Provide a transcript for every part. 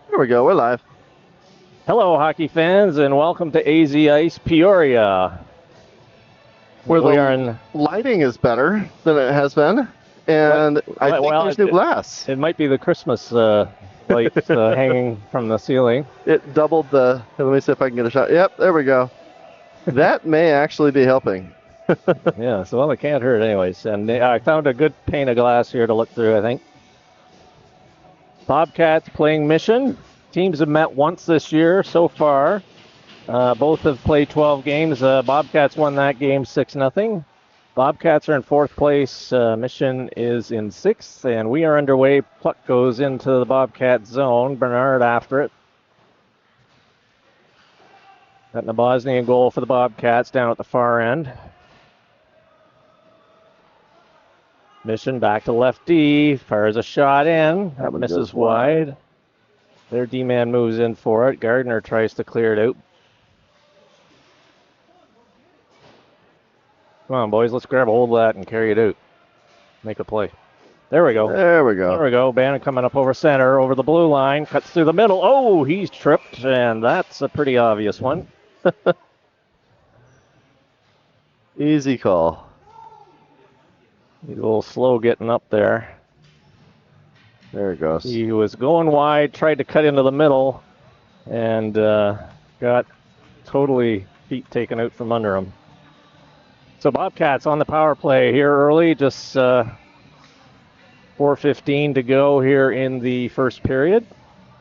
Here we go. We're live. Hello, hockey fans, and welcome to AZ Ice Peoria, where we are in. Lighting is better than it has been, and I think there's new glass. It might be the Christmas lights hanging from the ceiling. It doubled the. Let me see if I can get a shot. Yep, there we go. That may actually be helping. Yeah, so well, it can't hurt anyways. And I found a good pane of glass here to look through, I think. Bobcats playing Mission. Teams have met once this year so far. Both have played 12 games. Bobcats won that game 6-0. Bobcats are in fourth place. Mission is in sixth, and we are underway. Puck goes into the Bobcat zone. Bernard after it. Got the Bosnian goal for the Bobcats down at the far end. Mission back to left D. Fires a shot in. That misses wide. Their D-man moves in for it. Gardner tries to clear it out. Come on, boys. Let's grab a hold of that and carry it out. Make a play. There we go. There we go. There we go. Bannon coming up over center, over the blue line. Cuts through the middle. Oh, he's tripped, and that's a pretty obvious one. Easy call. He's a little slow getting up there. There it goes. He was going wide, tried to cut into the middle, and got totally feet taken out from under him. So Bobcats on the power play here early, just 4:15 to go here in the first period.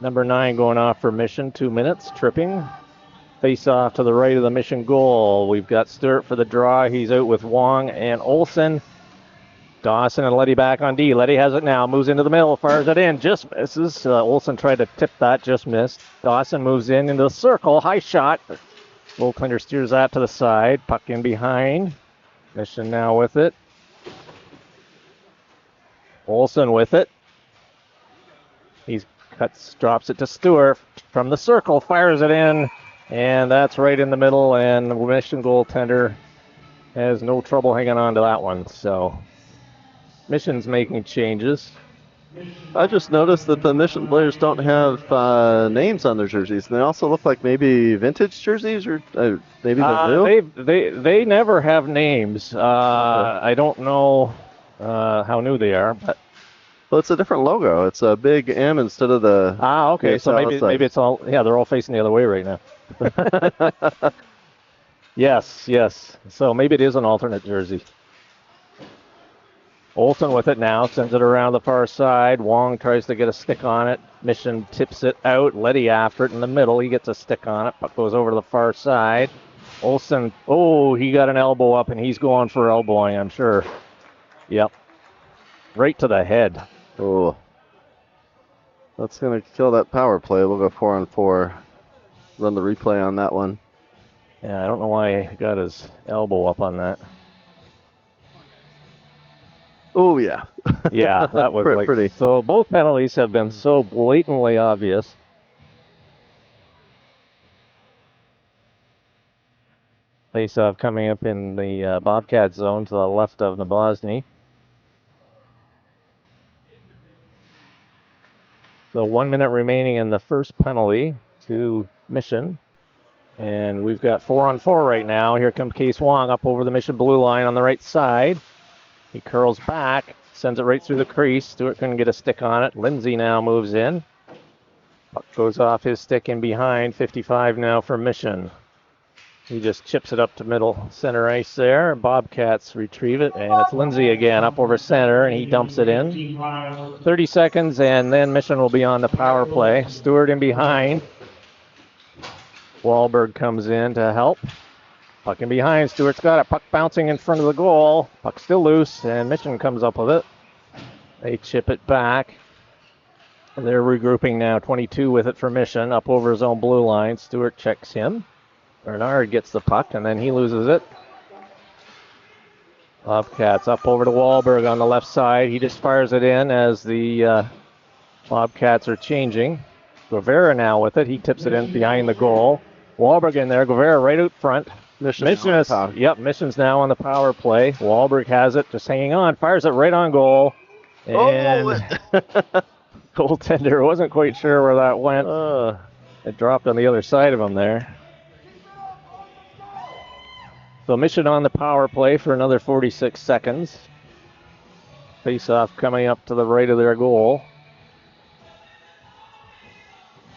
Number 9 going off for Mission, 2 minutes, tripping. Face off to the right of the Mission goal. We've got Stewart for the draw. He's out with Wong and Olsen. Dawson and Letty back on D. Letty has it now, moves into the middle, fires it in, just misses. Olsen tried to tip that, just missed. Dawson moves in into the circle, high shot. Goaltender steers that to the side, puck in behind. Mission now with it. Olsen with it. He drops it to Stewart from the circle, fires it in, and that's right in the middle, and the Mission goaltender has no trouble hanging on to that one, so Mission's making changes. I just noticed that the Mission players don't have names on their jerseys. They also look like maybe vintage jerseys, or maybe they're new. They never have names. I don't know how new they are, but well, it's a different logo. It's a big M instead of the. Okay. So maybe it's all. Yeah, they're all facing the other way right now. Yes. So maybe it is an alternate jersey. Olsen with it now, sends it around the far side. Wong tries to get a stick on it. Mission tips it out. Letty after it in the middle. He gets a stick on it. Puck goes over to the far side. Olsen, he got an elbow up, and he's going for elbowing, I'm sure. Yep. Right to the head. Oh. That's going to kill that power play. We'll go 4-on-4. Run the replay on that one. Yeah, I don't know why he got his elbow up on that. Oh, yeah. Yeah, that was pretty. So both penalties have been so blatantly obvious. Face-off coming up in the Bobcat zone to the left of Nabozny. So 1 minute remaining in the first penalty to Mission. And we've got 4-on-4 right now. Here comes Case Wong up over the Mission blue line on the right side. He curls back, sends it right through the crease. Stewart couldn't get a stick on it. Lindsay now moves in. Puck goes off his stick in behind. 55 now for Mission. He just chips it up to middle center ice there. Bobcats retrieve it, and it's Lindsay again up over center, and he dumps it in. 30 seconds, and then Mission will be on the power play. Stewart in behind. Wahlberg comes in to help. Puck in behind. Stewart's got it. Puck bouncing in front of the goal. Puck still loose, and Mission comes up with it. They chip it back. They're regrouping now. 22 with it for Mission. Up over his own blue line. Stewart checks him. Bernard gets the puck, and then he loses it. Bobcats up over to Wahlberg on the left side. He just fires it in as the Bobcats are changing. Guevara now with it. He tips it in behind the goal. Wahlberg in there. Guevara right out front. Mission's now on the power play. Wahlberg has it, just hanging on. Fires it right on goal. And Goaltender wasn't quite sure where that went. It dropped on the other side of him there. So Mission on the power play for another 46 seconds. Face-off coming up to the right of their goal.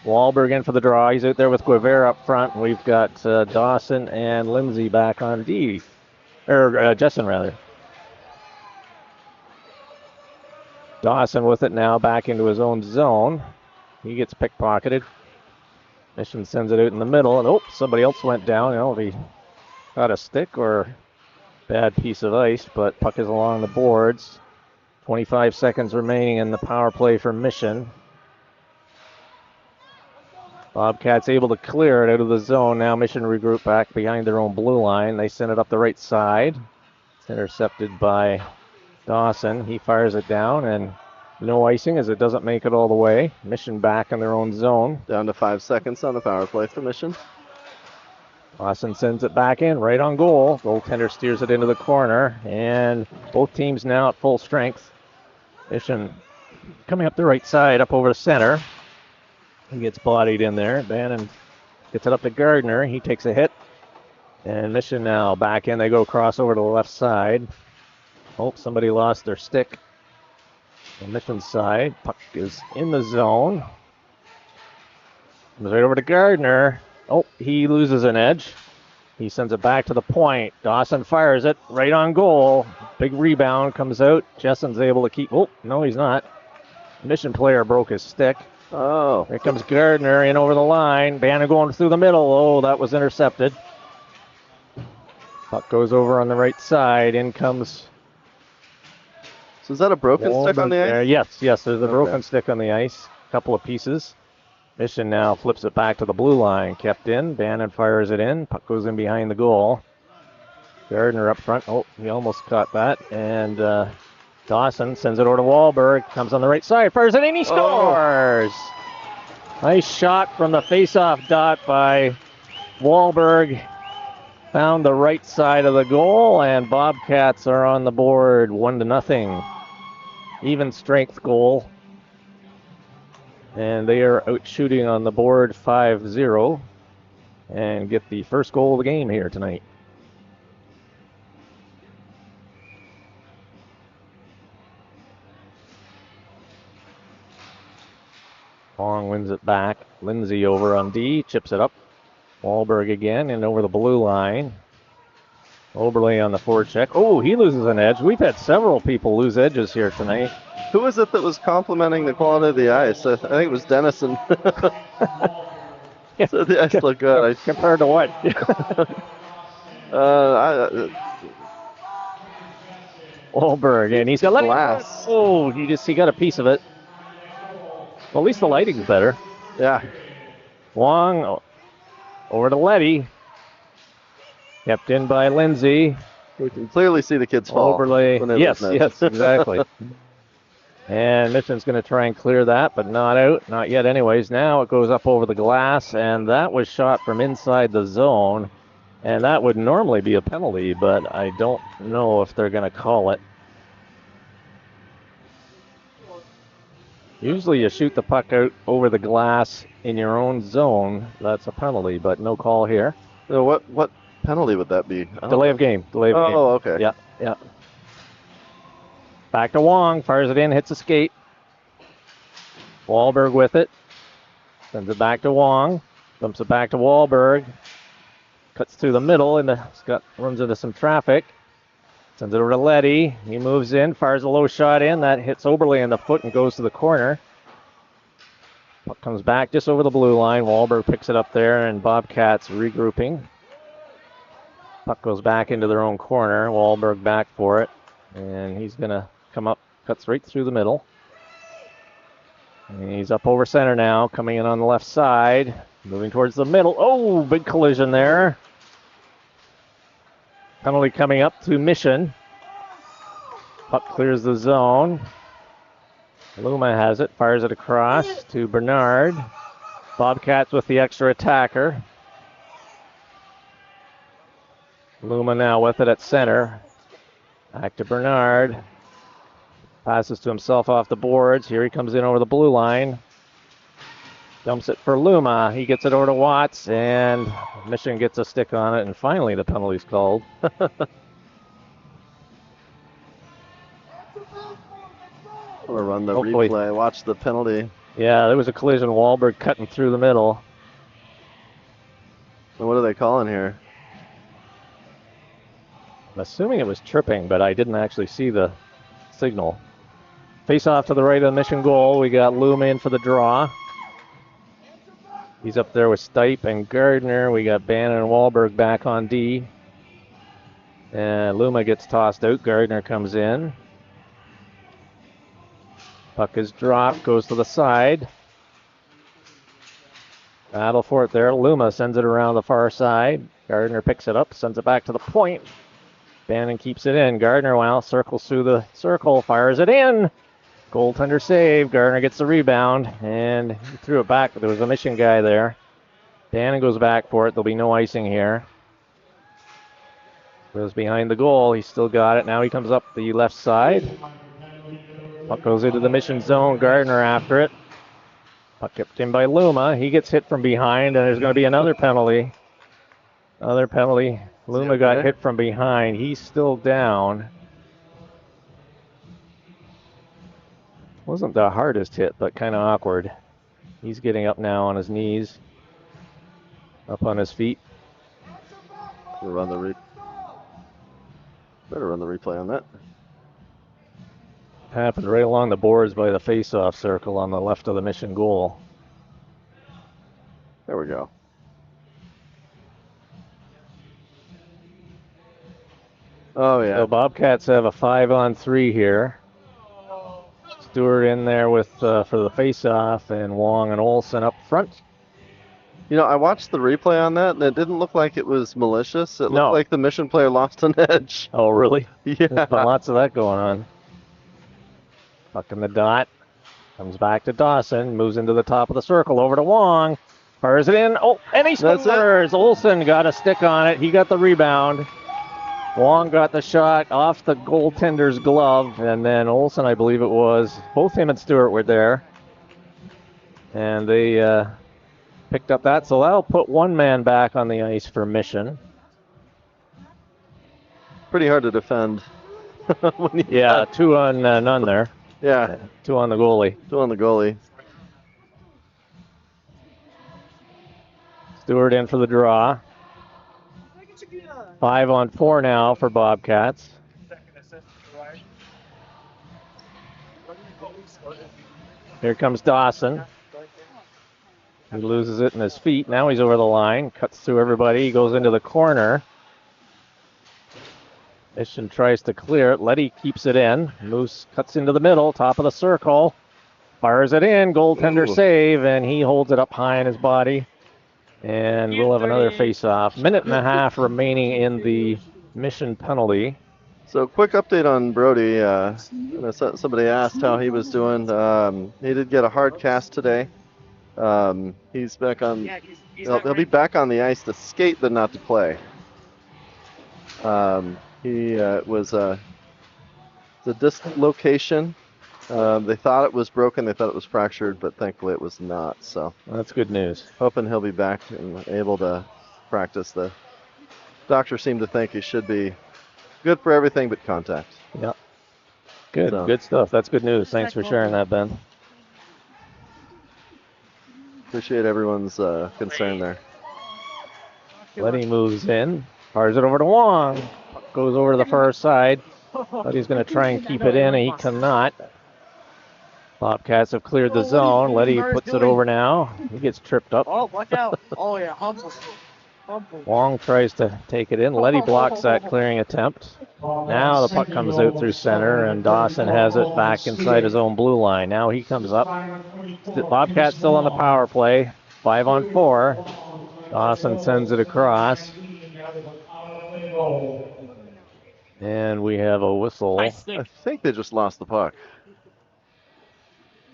Wahlberg in for the draw. He's out there with Guevara up front. We've got Dawson and Lindsay back on D. Or Justin, rather. Dawson with it now back into his own zone. He gets pickpocketed. Mission sends it out in the middle. And somebody else went down. I don't know if he got a stick or bad piece of ice, but puck is along the boards. 25 seconds remaining in the power play for Mission. Bobcats able to clear it out of the zone. Now Mission regroup back behind their own blue line. They send it up the right side. It's intercepted by Dawson. He fires it down, and no icing as it doesn't make it all the way. Mission back in their own zone. Down to 5 seconds on the power play for Mission. Dawson sends it back in, right on goal. Goaltender steers it into the corner, and both teams now at full strength. Mission coming up the right side, up over the center. He gets bodied in there. Bannon gets it up to Gardner. He takes a hit. And Mission now back in. They go across over to the left side. Somebody lost their stick. The Mission side. Puck is in the zone. Comes right over to Gardner. He loses an edge. He sends it back to the point. Dawson fires it right on goal. Big rebound comes out. Jessen's able to keep. No, he's not. Mission player broke his stick. Here comes Gardner in over the line. Bannon going through the middle. That was intercepted. Puck goes over on the right side. In comes. So is that a broken stick on the ice? Yes, there's a broken stick on the ice. A couple of pieces. Mission now flips it back to the blue line. Kept in. Bannon fires it in. Puck goes in behind the goal. Gardner up front. He almost caught that. And Dawson sends it over to Wahlberg. Comes on the right side. Fires it in. He scores! Nice shot from the face-off dot by Wahlberg. Found the right side of the goal, and Bobcats are on the board 1-0. Even strength goal. And they are out shooting on the board 5-0 and get the first goal of the game here tonight. Long wins it back. Lindsay over on D, chips it up. Wahlberg again and over the blue line. Oberle on the forecheck. He loses an edge. We've had several people lose edges here tonight. Who was it that was complimenting the quality of the ice? I think it was Dennison. So the ice looked good. Compared to what? Wahlberg, and he's got glass. He got a piece of it. Well, at least the lighting's better. Yeah. Wong over to Letty. Kept in by Lindsay. We can clearly see the kids fall. Oberle. Yes, exactly. And Mission's going to try and clear that, but not out. Not yet anyways. Now it goes up over the glass, and that was shot from inside the zone. And that would normally be a penalty, but I don't know if they're going to call it. Usually you shoot the puck out over the glass in your own zone. That's a penalty, but no call here. So what penalty would that be? Delay of game. Okay. Yeah. Back to Wong. Fires it in, hits a skate. Wahlberg with it. Sends it back to Wong. Dumps it back to Wahlberg. Cuts through the middle and runs into some traffic. Sends it over to Letty. He moves in, fires a low shot in. That hits Oberle in the foot and goes to the corner. Puck comes back just over the blue line. Wahlberg picks it up there, and Bobcats regrouping. Puck goes back into their own corner. Wahlberg back for it. And he's going to come up, cuts right through the middle. And he's up over center now, coming in on the left side. Moving towards the middle. Big collision there. Penalty coming up to Mission. Puck clears the zone. Luma has it, fires it across to Bernard. Bobcats with the extra attacker. Luma now with it at center. Back to Bernard. Passes to himself off the boards. Here he comes in over the blue line. Dumps it for Luma. He gets it over to Watts, and Mission gets a stick on it, and finally the penalty's called. We'll run the replay. Watch the penalty. Yeah, there was a collision. Wahlberg cutting through the middle. And what are they calling here? I'm assuming it was tripping, but I didn't actually see the signal. Face off to the right of the Mission goal. We got Luma in for the draw. He's up there with Stipe and Gardner. We got Bannon and Wahlberg back on D. And Luma gets tossed out. Gardner comes in. Puck is dropped, goes to the side. Battle for it there. Luma sends it around the far side. Gardner picks it up, sends it back to the point. Bannon keeps it in. Gardner, circles through the circle, fires it in. Goaltender save. Gardner gets the rebound, and he threw it back. There was a Mission guy there. Bannon goes back for it. There'll be no icing here. Goes behind the goal. He's still got it. Now he comes up the left side. Puck goes into the Mission zone. Gardner after it. Puck kept in by Luma. He gets hit from behind, and there's going to be another penalty. Another penalty. Luma got hit from behind. He's still down. Wasn't the hardest hit, but kind of awkward. He's getting up now on his knees. Up on his feet. Better run the replay on that. Happened right along the boards by the face-off circle on the left of the Mission goal. There we go. Oh, yeah. So Bobcats have a 5-on-3 here. Stewart in there with for the face-off, and Wong and Olsen up front. You know, I watched the replay on that, and it didn't look like it was malicious. It looked like the Mission player lost an edge. Oh, really? Yeah. There's been lots of that going on. Puck in the dot. Comes back to Dawson. Moves into the top of the circle. Over to Wong. Fires it in. Oh, and he scores. Olsen got a stick on it. He got the rebound. Wong got the shot off the goaltender's glove. And then Olsen, I believe it was. Both him and Stewart were there. And they picked up that. So that'll put one man back on the ice for Mission. Pretty hard to defend. Yeah, 2 on none there. Yeah. 2 on the goalie. 2 on the goalie. Stewart in for the draw. 5-on-4 now for Bobcats. Here comes Dawson. He loses it in his feet. Now he's over the line. Cuts through everybody. He goes into the corner. Mission tries to clear it. Letty keeps it in. Moose cuts into the middle, top of the circle. Fires it in. Goaltender save, and he holds it up high in his body. And we'll have another face-off. Minute and a half remaining in the Mission penalty. So quick update on Brody. Somebody asked how he was doing. He did get a hard cast today. He's back on. He'll be back on the ice to skate, but not to play. He was the dislocation. They thought it was broken. They thought it was fractured, but thankfully it was not. So that's good news. Hoping he'll be back and able to practice. The doctor seemed to think he should be good for everything but contact. Yep. Good. So, good stuff. That's good news. Thanks for sharing that, Ben. Appreciate everyone's concern there. Letty moves in. Fires it over to Wong. Goes over to the far side. But he's going to try and keep it in, and he cannot. Bobcats have cleared the zone. Letty puts it over now. He gets tripped up. Oh, watch out. Oh, yeah. Humble. Wong tries to take it in. Letty blocks that clearing attempt. Now the puck comes out through center, and Dawson has it back inside his own blue line. Now he comes up. Bobcats still on the power play. 5-on-4. Dawson sends it across. And we have a whistle. I think they just lost the puck.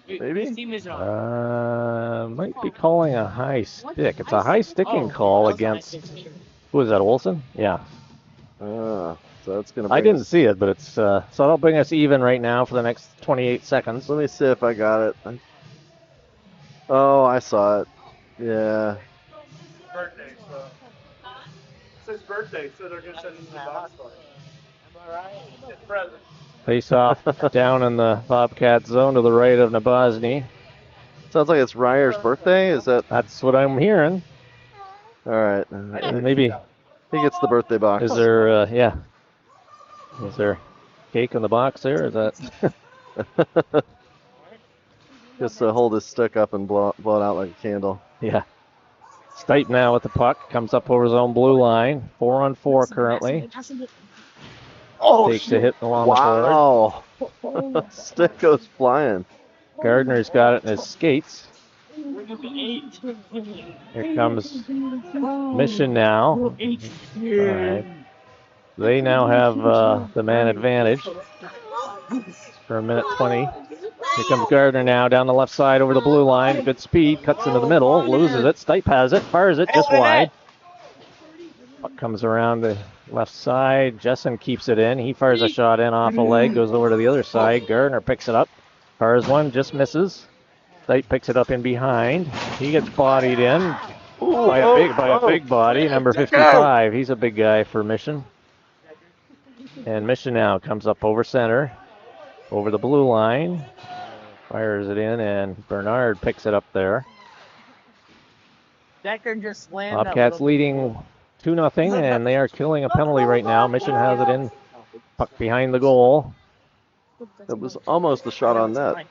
Maybe? Might be calling a high stick. It's a high sticking call against... Who is that, Olsen? Yeah. So it's going to I bring didn't see it, but it's so that'll bring us even right now for the next 28 seconds. Let me see if I got it. Oh, I saw it. Yeah. Birthday, so. It's his birthday, so they're gonna send him to the box score. Am I right? It's present. Face off down in the Bobcat zone to the right of Nabozny. Sounds like it's Ryer's birthday. Is that? That's what I'm hearing. All right. Maybe He gets the birthday box. is there? Yeah. Is there cake in the box there? Is that? Just to hold his stick up and blow it out like a candle. Yeah. Stipe now with the puck. Comes up over his own blue line. 4-on-4 currently. Oh, Takes a hit along Wow. Stick goes flying. the board. Gardner's got it in his skates. Here comes Mission now. All right. They now have the man advantage for a minute 20. Here comes Gardner now down the left side over the blue line. Good speed, cuts into the middle, loses it. Stipe has it, fires it just wide. Puck comes around the left side. Jessen keeps it in. He fires a shot in off a leg, goes over to the other side. Gardner picks it up, fires one, just misses. Stipe picks it up in behind. He gets bodied in by a big body, number 55. He's a big guy for Mission. And Mission now comes up over center, over the blue line, fires it in, and Bernard picks it up there. Decker just slammed Bobcats leading 2-0, and they are killing a penalty right now. Mission has it in, puck behind the goal. It was almost a shot on net.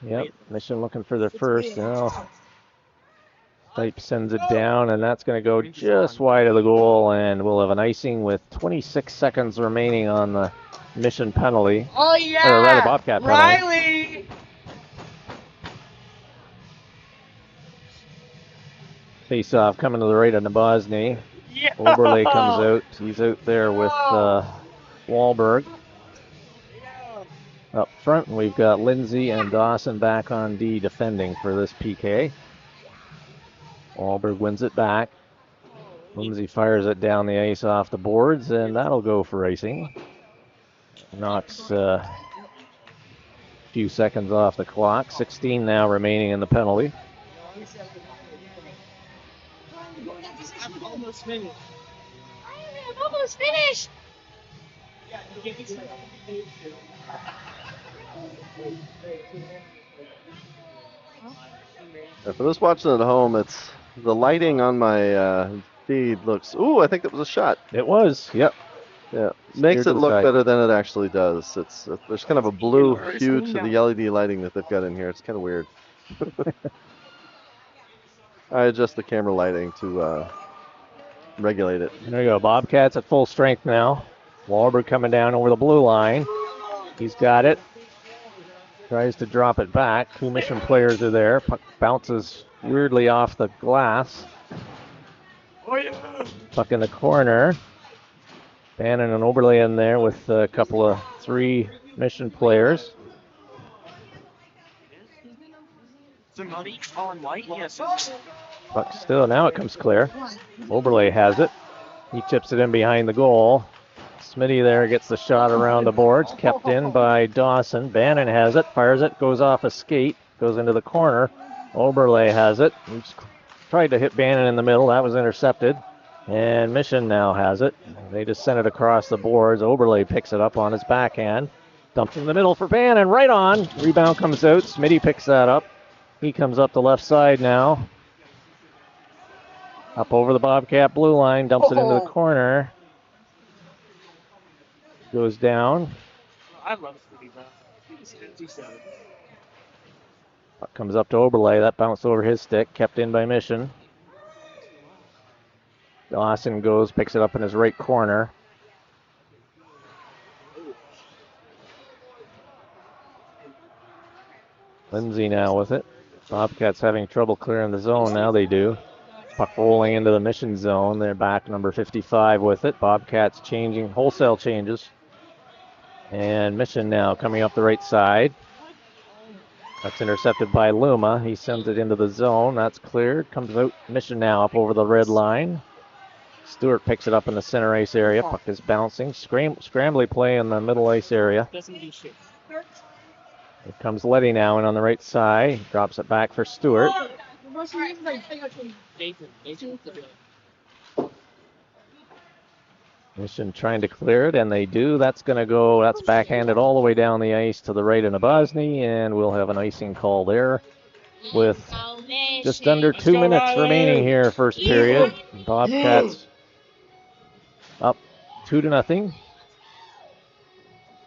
Yep, Mission looking for their first. Now Stipe sends it down, and that's going to go just wide of the goal, and we'll have an icing with 26 seconds remaining on the Mission penalty. Oh yeah! Or rather, Bobcat penalty. Riley! Face off coming to the right of Nabozny. Yeah. Oberle comes out. He's out there with Wahlberg. Up front, we've got Lindsay and Dawson back on D defending for this PK. Wahlberg wins it back. Lindsay fires it down the ice off the boards, and that'll go for icing. Knocks a few seconds off the clock. 16 now remaining in the penalty. I'm almost finished. I'm almost finished. For those watching at home, it's the lighting on my feed looks. Ooh, I think that was a shot. It was, yep. Yeah, makes to it the look side. better than it actually does. There's kind of a blue hue to the LED lighting that they've got in here. It's kind of weird. I adjust the camera lighting to regulate it. There you go. Bobcats at full strength now. Wahlberg coming down over the blue line. He's got it. Tries to drop it back. Two Mission players are there. Puck bounces weirdly off the glass. Puck in the corner. Bannon and Oberle in there with a couple of 3 Mission players. Somebody on white? Yes. Puck still. Now it comes clear. Oberle has it. He chips it in behind the goal. Smitty there gets the shot around the boards. Kept in by Dawson. Bannon has it. Fires it. Goes off a skate. Goes into the corner. Oberle has it. He's tried to hit Bannon in the middle. That was intercepted. And Mission now has it. They just sent it across the boards. Oberle picks it up on his backhand. Dumps in the middle for Bannon. Right on. Rebound comes out. Smitty picks that up. He comes up the left side now. Up over the Bobcat blue line. Dumps it into the corner. Goes down. I love Stevie Brown. He's 57. Puck comes up to Oberle. That bounced over his stick. Kept in by Mission. Dawson goes, picks it up in his right corner. Lindsay now with it. Bobcats having trouble clearing the zone. Now they do. Puck rolling into the Mission zone. They're back number 55 with it. Bobcats changing, wholesale changes. And Mission now coming up the right side. That's intercepted by Luma. He sends it into the zone. That's cleared. Comes out. Mission now up over the red line. Stewart picks it up in the center ice area. Puck is bouncing. Scrambly play in the middle ice area. Here comes Letty now in on the right side. Drops it back for Stewart. Mission trying to clear it, and they do. That's going to go, that's backhanded all the way down the ice to the right of Nabozny, and we'll have an icing call there with just under 2 minutes remaining here, first period. Bobcats up 2-0.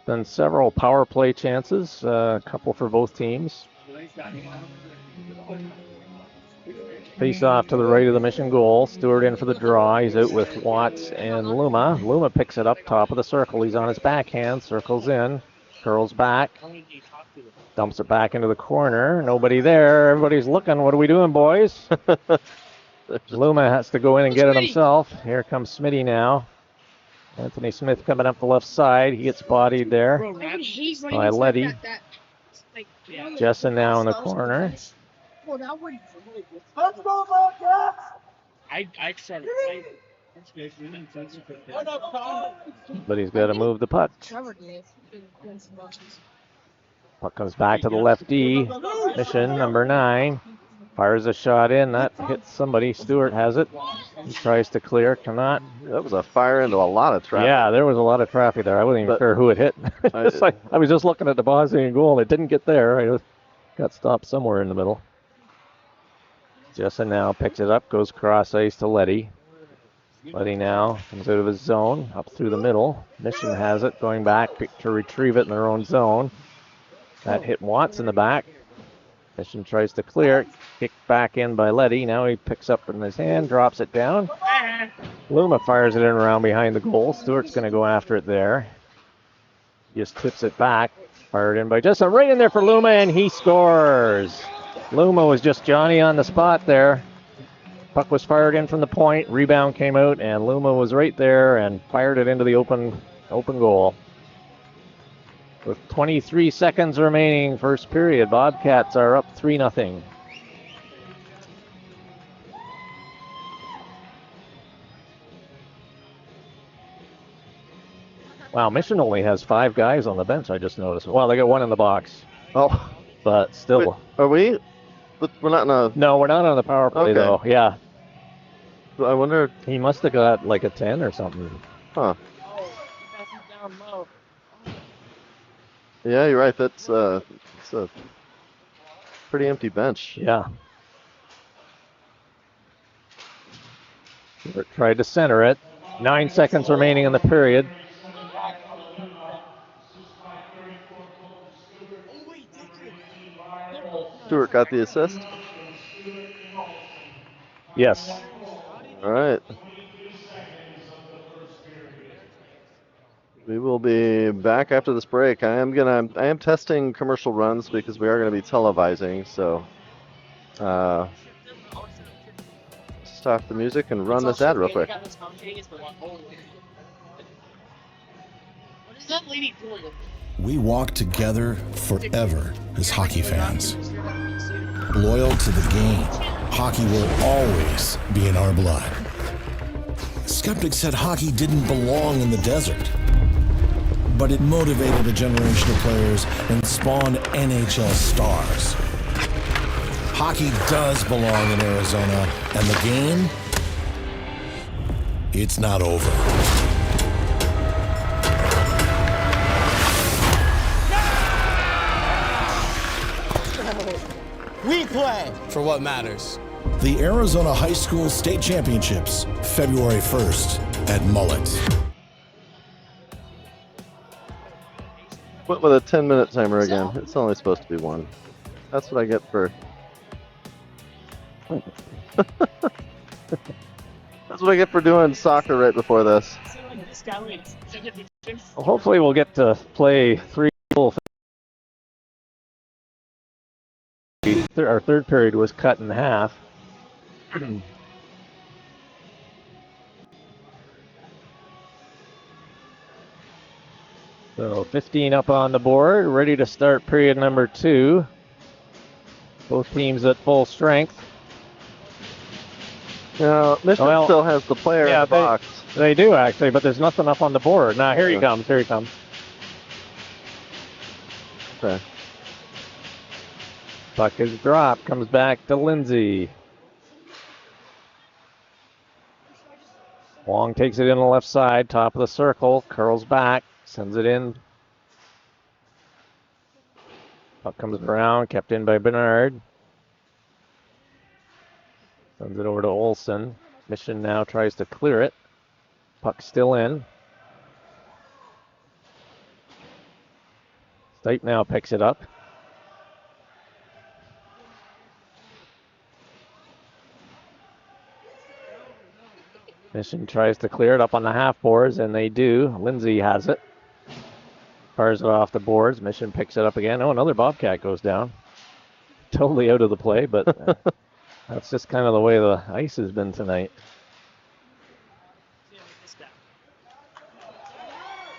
Been several power play chances, a couple for both teams. Face off to the right of the Mission goal. Stewart in for the draw. He's out with Watts and Luma. Luma picks it up top of the circle. He's on his backhand. Circles in. Curls back. Dumps it back into the corner. Nobody there. Everybody's looking. What are we doing, boys? Luma has to go in and get it himself. Here comes Smitty now. Anthony Smith coming up the left side. He gets bodied there by Letty. Jessen now in the corner. Let's go, Bobcats! I said it. But he's got to move the puck. Puck comes back to the lefty. Mission number 9. Fires a shot in. That hits somebody. Stewart has it. He tries to clear. Cannot. That was a fire into a lot of traffic. Yeah, there was a lot of traffic there. I wasn't even sure who it hit. I was just looking at the Bosnian goal, and it didn't get there. I got stopped somewhere in the middle. Jessen now picks it up, goes cross ice to Letty. Letty now comes out of his zone, up through the middle. Mission has it, going back to retrieve it in their own zone. That hit Watts in the back. Mission tries to clear it, kicked back in by Letty. Now he picks up in his hand, drops it down. Luma fires it in around behind the goal. Stewart's going to go after it there. Just tips it back. Fired in by Jessen, right in there for Luma, and he scores. Luma was just Johnny on the spot there. Puck was fired in from the point. Rebound came out, and Luma was right there and fired it into the open goal. With 23 seconds remaining, first period, Bobcats are up 3-0. Wow, Mission only has 5 guys on the bench, I just noticed. Well, they got 1 in the box. Oh. But still. Wait, are we? We're not in a... No, we're not on the power play, though. Yeah. I wonder... He must have got like a 10 or something. Huh. Yeah, you're right. It's a pretty empty bench. Yeah. Tried to center it. 9 seconds remaining in the period. Stewart got the assist. Yes. All right. We will be back after this break. I am testing commercial runs because we are going to be televising. So, stop the music and run this ad real quick. What is that lady doing? We walk together forever as hockey fans. Loyal to the game, hockey will always be in our blood. Skeptics said hockey didn't belong in the desert, but it motivated a generation of players and spawned NHL stars. Hockey does belong in Arizona, and the game, it's not over. We play for what matters. The Arizona High School State Championships, February 1st at Mullet. What with a 10-minute timer again? It's only supposed to be 1. That's what I get for... That's what I get for doing soccer right before this. Well, hopefully we'll get to play 3 full. Our third period was cut in half. So 15 up on the board, ready to start period number 2. Both teams at full strength. Mission Well, still has the player in yeah, the box. They do actually, but there's nothing up on the board. Now here he comes. Here he comes. Okay. Puck is dropped. Comes back to Lindsay. Wong takes it in the left side, top of the circle, curls back, sends it in. Puck comes around, kept in by Bernard. Sends it over to Olsen. Mission now tries to clear it. Puck still in. Stipe now picks it up. Mission tries to clear it up on the half boards, and they do. Lindsay has it. Fires it off the boards. Mission picks it up again. Oh, another Bobcat goes down. Totally out of the play, but that's just kind of the way the ice has been tonight.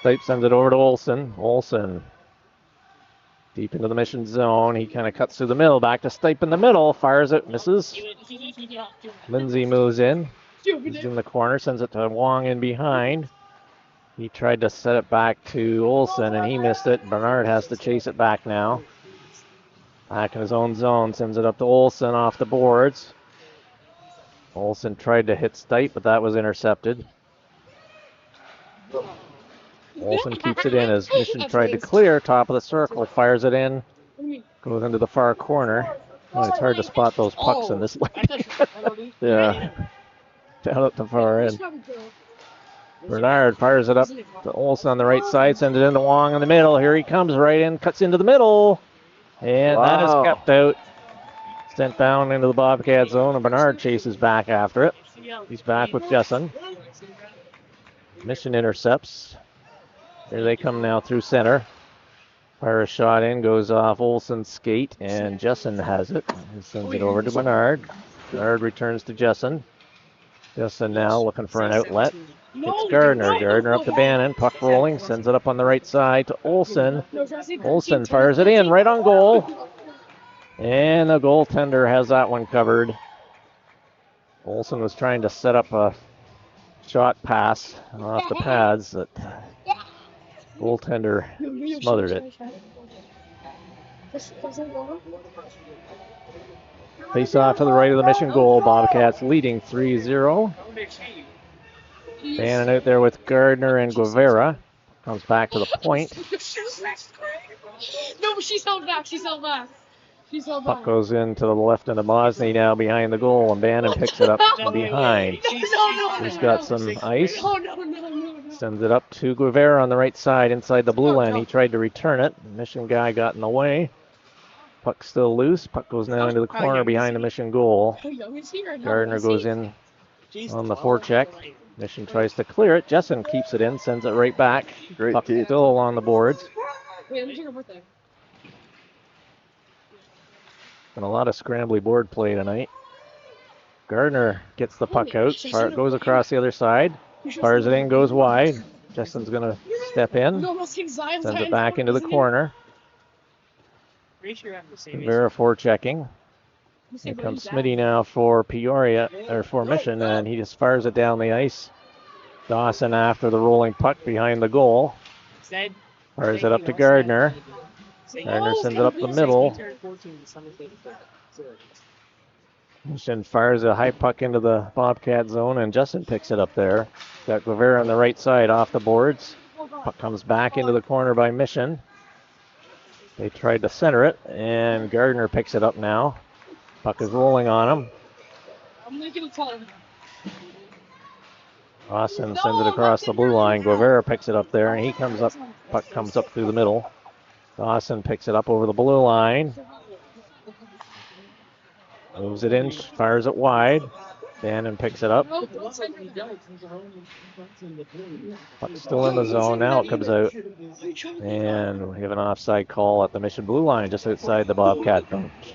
Stipe sends it over to Olsen. Olsen deep into the Mission zone. He kind of cuts through the middle. Back to Stipe in the middle. Fires it. Misses. Lindsay moves in. He's in the corner. Sends it to Wong in behind. He tried to set it back to Olsen, and he missed it. Bernard has to chase it back now. Back in his own zone. Sends it up to Olsen off the boards. Olsen tried to hit Stipe, but that was intercepted. Olsen keeps it in as Mission tried to clear. Top of the circle. Fires it in. Goes into the far corner. Oh, it's hard to spot those pucks in this light. Yeah. Down at the far end. Bernard fires it up to Olsen on the right side. Sends it into Wong in the middle. Here he comes right in. Cuts into the middle. And that is kept out. Sent down into the Bobcat zone. And Bernard chases back after it. He's back with Jessen. Mission intercepts. Here they come now through center. Fire a shot in, goes off Olsen's skate, and Jessen has it. He sends it over to Bernard. Bernard returns to Jessen. Jessen now looking for an outlet. It's Gardner. Gardner up to Bannon. Puck rolling. Sends it up on the right side to Olsen. Olsen fires it in right on goal. And the goaltender has that one covered. Olsen was trying to set up a shot pass off the pads that goaltender smothered it. Face off to the right of the Mission goal. Bobcats leading 3-0. Bannon out there with Gardner and Guevara. Comes back to the point. No, she's held back. She's held back. She's held back. Puck goes into the left end of Mosney now behind the goal, and Bannon picks it up from behind. He's got some ice. Sends it up to Guevara on the right side inside the blue line. He tried to return it. The Mission guy got in the way. Puck still loose. Puck goes now into the corner behind the Mission goal. Gardner goes in on the forecheck. Mission tries to clear it. Jessen keeps it in, sends it right back. Great Puck team. still along the boards. Wait, Been a lot of scrambly board play tonight. Gardner gets the puck out. Goes across the other side. Fires it in, goes wide. Jessen's going to step in. Sends it back into the corner. Vera forechecking. Here comes Smitty now for Peoria, or for Mission, and he just fires it down the ice. Dawson after the rolling puck behind the goal. Fires it up to Gardner. Gardner sends it up the middle. Mission fires a high puck into the Bobcat zone, and Justin picks it up there. Got Guevara on the right side off the boards. Puck comes back into the corner by Mission. They tried to center it, and Gardner picks it up now. Puck is rolling on him. Austin sends it across the blue line. Guevara picks it up there, and he comes up. Puck comes up through the middle. Dawson picks it up over the blue line. Moves it in, fires it wide. Bannon picks it up. Puck's still in the zone. Now it comes out. And we have an offside call at the Mission blue line just outside the Bobcat bench.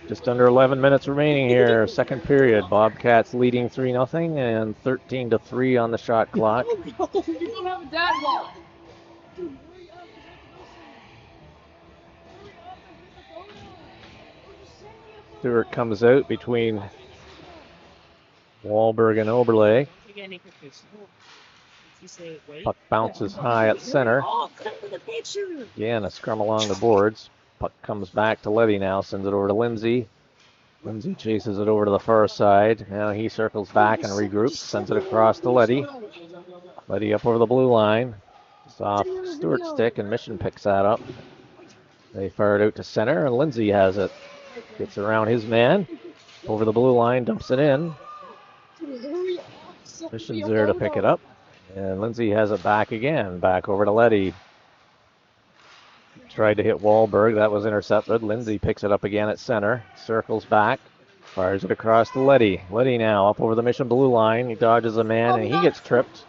Just under 11 minutes remaining here. Second period. Bobcats leading 3-0 and 13-3 on the shot clock. You don't have a dad ball. Stewart comes out between Wahlberg and Oberle. Puck bounces high at center. Again, a scrum along the boards. Puck comes back to Levy now, sends it over to Lindsay. Lindsay chases it over to the far side. Now he circles back and regroups, sends it across to Letty. Letty up over the blue line. It's off Stewart's stick, and Mission picks that up. They fire it out to center, and Lindsay has it. Gets around his man. Over the blue line, dumps it in. Mission's there to pick it up. And Lindsay has it back again. Back over to Letty. Tried to hit Wahlberg. That was intercepted. Lindsay picks it up again at center. Circles back. Fires it across to Letty. Letty now up over the Mission blue line. He dodges a man and he gets tripped.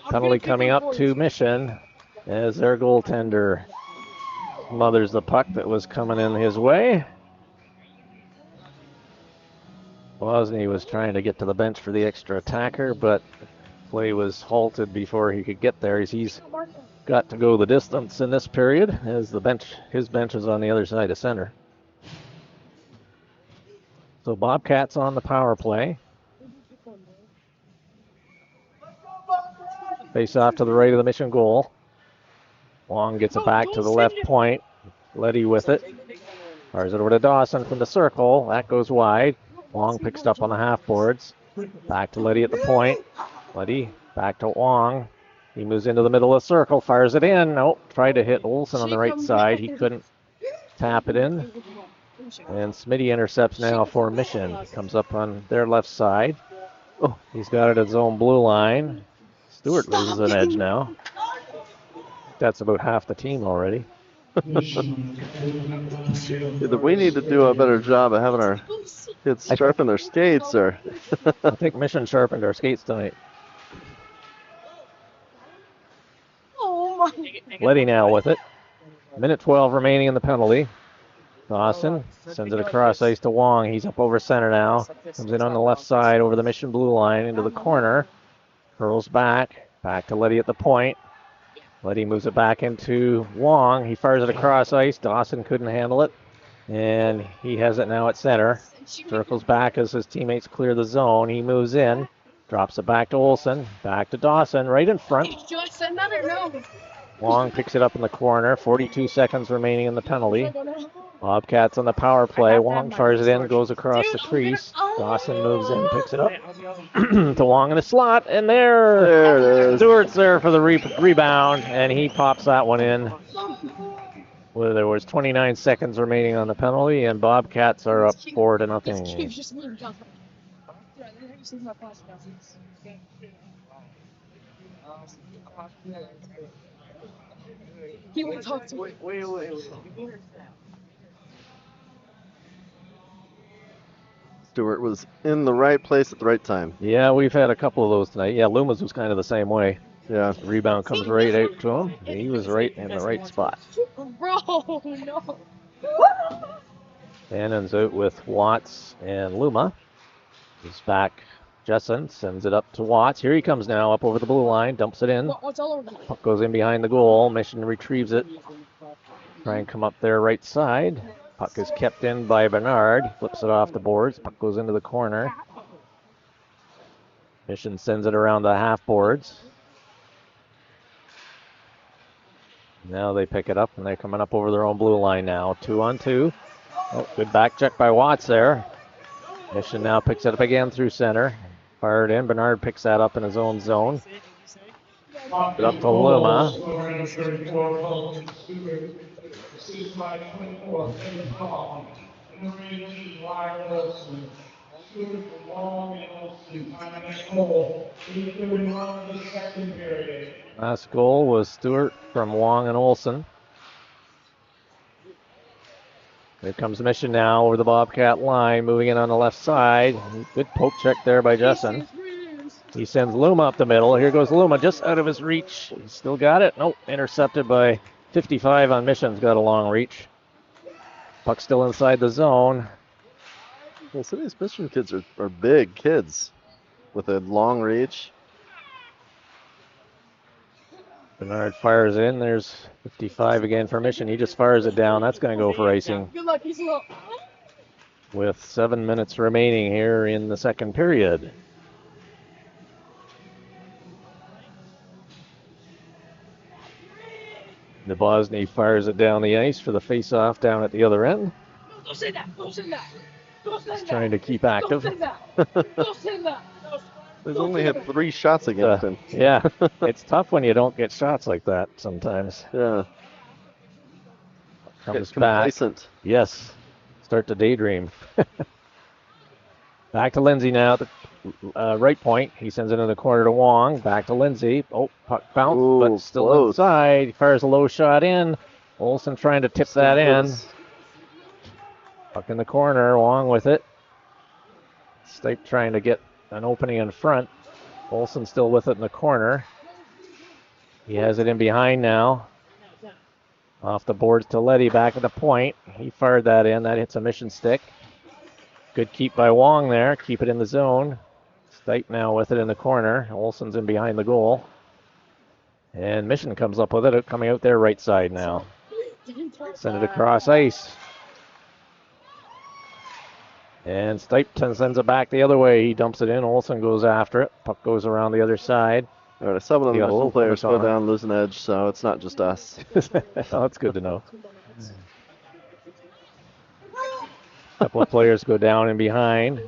Penalty coming up to Mission as their goaltender smothers the puck that was coming in his way. Wozni was trying to get to the bench for the extra attacker, but play was halted before he could get there. He's got to go the distance in this period as his bench is on the other side of center. So Bobcats on the power play. Face off to the right of the Mission goal. Long gets it back to the left point. Letty with it. Fires it over to Dawson from the circle. That goes wide. Wong picks up on the half boards. Back to Letty at the point. Letty back to Wong. He moves into the middle of the circle, fires it in. Nope, tried to hit Olsen on the right side. He couldn't tap it in. And Smitty intercepts now for Mission. Comes up on their left side. Oh, he's got it at his own blue line. Stewart loses an edge now. That's about half the team already. Either we need to do a better job of having our kids sharpen their skates, or I think Mission sharpened our skates tonight. Letty now with it. Minute 12 remaining in the penalty. Dawson sends it across ice to Wong. He's up over center now. Comes in on the left side over the Mission blue line into the corner. Curls back. Back to Letty at the point. Letty moves it back into Wong. He fires it across ice. Dawson couldn't handle it. And he has it now at center. Circles back as his teammates clear the zone. He moves in. Drops it back to Olsen. Back to Dawson. Right in front. Wong picks it up in the corner. 42 seconds remaining in the penalty. Bobcats on the power play. Wong fires it in, goes across the crease. Dawson moves in, picks it up to Wong in the slot, and there it is. Stewart's there for the rebound, and he pops that one in. Well, there was 29 seconds remaining on the penalty, and Bobcats are up 4-0. He would talk to me. Stewart was in the right place at the right time. Yeah, we've had a couple of those tonight. Yeah, Loomis was kind of the same way. Yeah. The rebound comes right out to him. He was right in the right spot. Bro, no. Bannon's out with Watts and Luma. He's back. Jessen sends it up to Watts. Here he comes now, up over the blue line, dumps it in. What's all over? Puck goes in behind the goal. Mission retrieves it. Try and come up their right side. Puck is kept in by Bernard. Flips it off the boards. Puck goes into the corner. Mission sends it around the half boards. Now they pick it up, and they're coming up over their own blue line now. 2-on-2. Oh, good back check by Watts there. Mission now picks it up again through center. Fired in. Bernard picks that up in his own zone. It up to Luma. Last goal was Stewart from Wong and Olsen. Here comes Mission now over the Bobcat line, moving in on the left side. Good poke check there by Jessen. He sends Luma up the middle. Here goes Luma, just out of his reach. He's still got it. Nope, intercepted by 55 on Mission's got a long reach. Puck still inside the zone. Well, some of these Mission kids are big kids with a long reach. Bernard fires in. There's 55 again for Mission. He just fires it down. That's going to go for icing. Good luck, he's low. with 7 minutes remaining here in the second period. Nabozny fires it down the ice for the face-off down at the other end. He's trying to keep active. He's only had 3 shots against him. Yeah, it's tough when you don't get shots like that sometimes. Yeah. Comes Get complacent. back. Yes. Start to daydream. Back to Lindsay now at the right point. He sends it in the corner to Wong. Back to Lindsay. Oh, puck bounce, Ooh, but still close. inside. He fires a low shot in. Olsen trying to tip that in. Puck in the corner. Wong with it. Stipe trying to get an opening in front. Olsen still with it in the corner. He has it in behind now. Off the boards to Letty, back at the point. He fired that in. That hits a Mission stick. Good keep by Wong there. Keep it in the zone. Stipe now with it in the corner. Olsen's in behind the goal. And Mission comes up with it, coming out there right side now. Send it across ice. And Stipe sends it back the other way. He dumps it in. Olsen goes after it. Puck goes around the other side. All right, some of the got a little Mission players go on. down, lose an edge, so it's not just us. Oh, that's good to know. A couple of players go down and behind.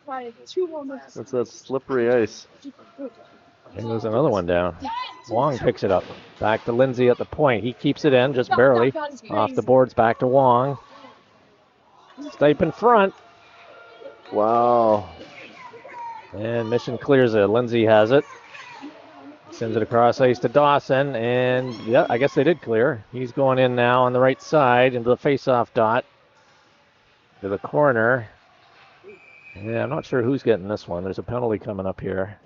It's that slippery ice. And there's another one down. Wong picks it up. Back to Lindsay at the point. He keeps it in just barely. Off the boards, back to Wong. Stipe in front. Wow. And Mission clears it. Lindsay has it. Sends it across ice to Dawson. And yeah, I guess they did clear. He's going in now on the right side into the face-off dot. To the corner. Yeah, I'm not sure who's getting this one. There's a penalty coming up here.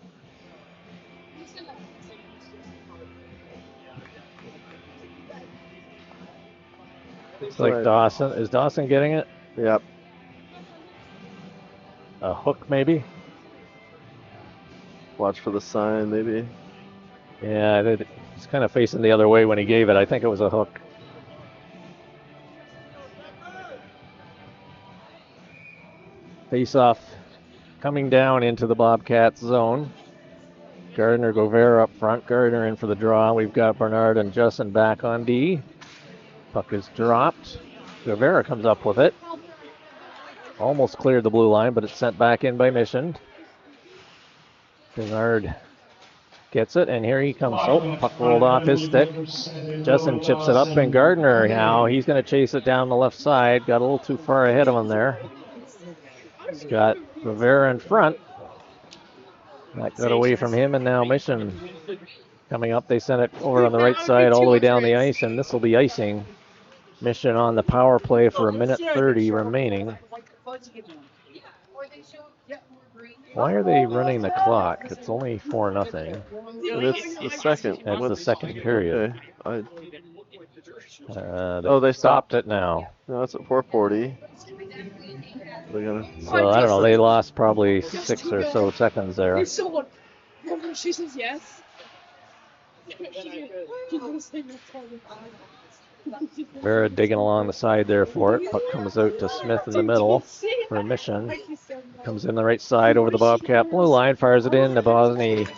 It's like right. Dawson. Is Dawson getting it? Yep. A hook, maybe? Watch for the sign, maybe. Yeah, he's kind of facing the other way when he gave it. I think it was a hook. Face-off coming down into the Bobcats zone. Gardner, Govera up front. Gardner in for the draw. We've got Bernard and Justin back on D. Puck is dropped. Govera comes up with it. Almost cleared the blue line, but it's sent back in by Mission. Bernard gets it, and here he comes. Oh, puck rolled off his stick. Justin chips it up, and Gardner now, he's going to chase it down the left side. Got a little too far ahead of him there. He's got Rivera in front. That got away from him, and now Mission coming up. They sent it over on the right side all the way down the ice, and this will be icing. Mission on the power play for 1:30 remaining. Why are they running the clock? It's only 4-0. And it's the second. That's the second period. Okay. They stopped it now. No, it's at 4:40. So I don't know. They lost probably 6 or so seconds there. She says yes. Vera digging along the side there for it. Puck comes out to Smith in the middle for a Mission. Comes in the right side over the Bobcat blue line. Fires it in. Nabozny,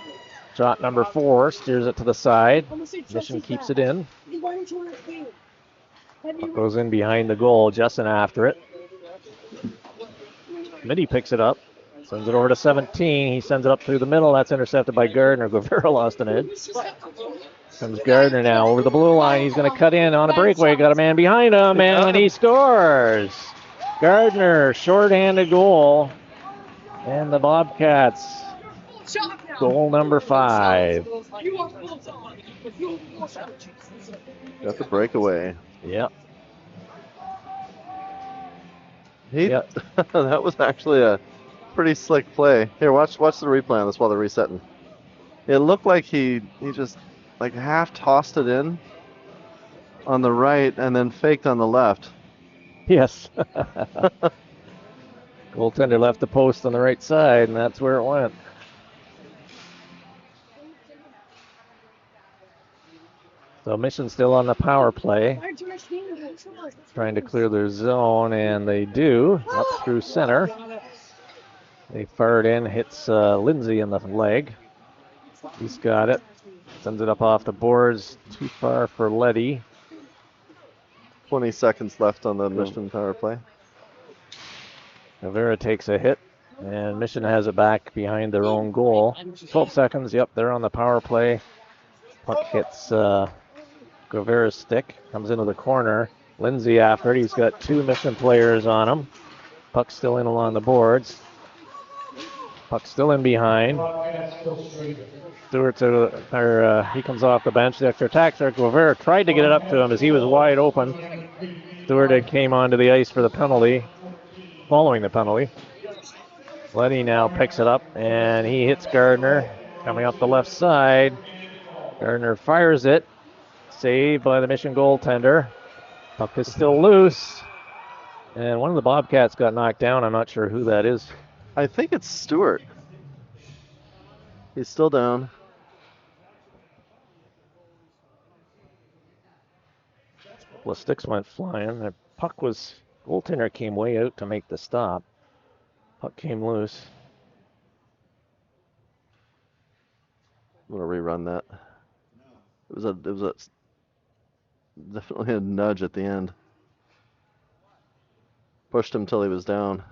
shot number 4. Steers it to the side. Mission keeps it in. Puck goes in behind the goal. Justin after it. Mitty picks it up. Sends it over to 17. He sends it up through the middle. That's intercepted by Gardner. Guevara lost an edge. Comes Gardner now over the blue line. He's going to cut in on a breakaway. Got a man behind him, and he scores. Gardner, shorthanded goal. And the Bobcats, goal number 5. Got the breakaway. Yep. That was actually a pretty slick play. Here, watch the replay on this while they're resetting. It looked like he just like half tossed it in on the right and then faked on the left. Yes. Goaltender left the post on the right side, and that's where it went. So Mission still on the power play. trying to clear their zone, and they do. Up through center. They fire it in, hits Lindsay in the leg. He's got it. Sends it up off the boards. Too far for Letty. 20 seconds left on the Mission power play. Rivera takes a hit, and Mission has it back behind their own goal. 12 seconds, yep, they're on the power play. Puck hits Rivera's stick, comes into the corner. Lindsay after it, he's got 2 Mission players on him. Puck still in along the boards. Puck still in behind. Stewart's he comes off the bench. The extra attack start. Rivera tried to get it up to him as he was wide open. Stewart came onto the ice for the penalty, following the penalty. Letty now picks it up, and he hits Gardner coming up the left side. Gardner fires it. Saved by the Mission goaltender. Puck is still loose. And one of the Bobcats got knocked down. I'm not sure who that is. I think it's Stewart. He's still down. A couple of sticks went flying. The puck was, goaltender came way out to make the stop. Puck came loose. I'm gonna rerun that. It was a definitely a nudge at the end. Pushed him till he was down.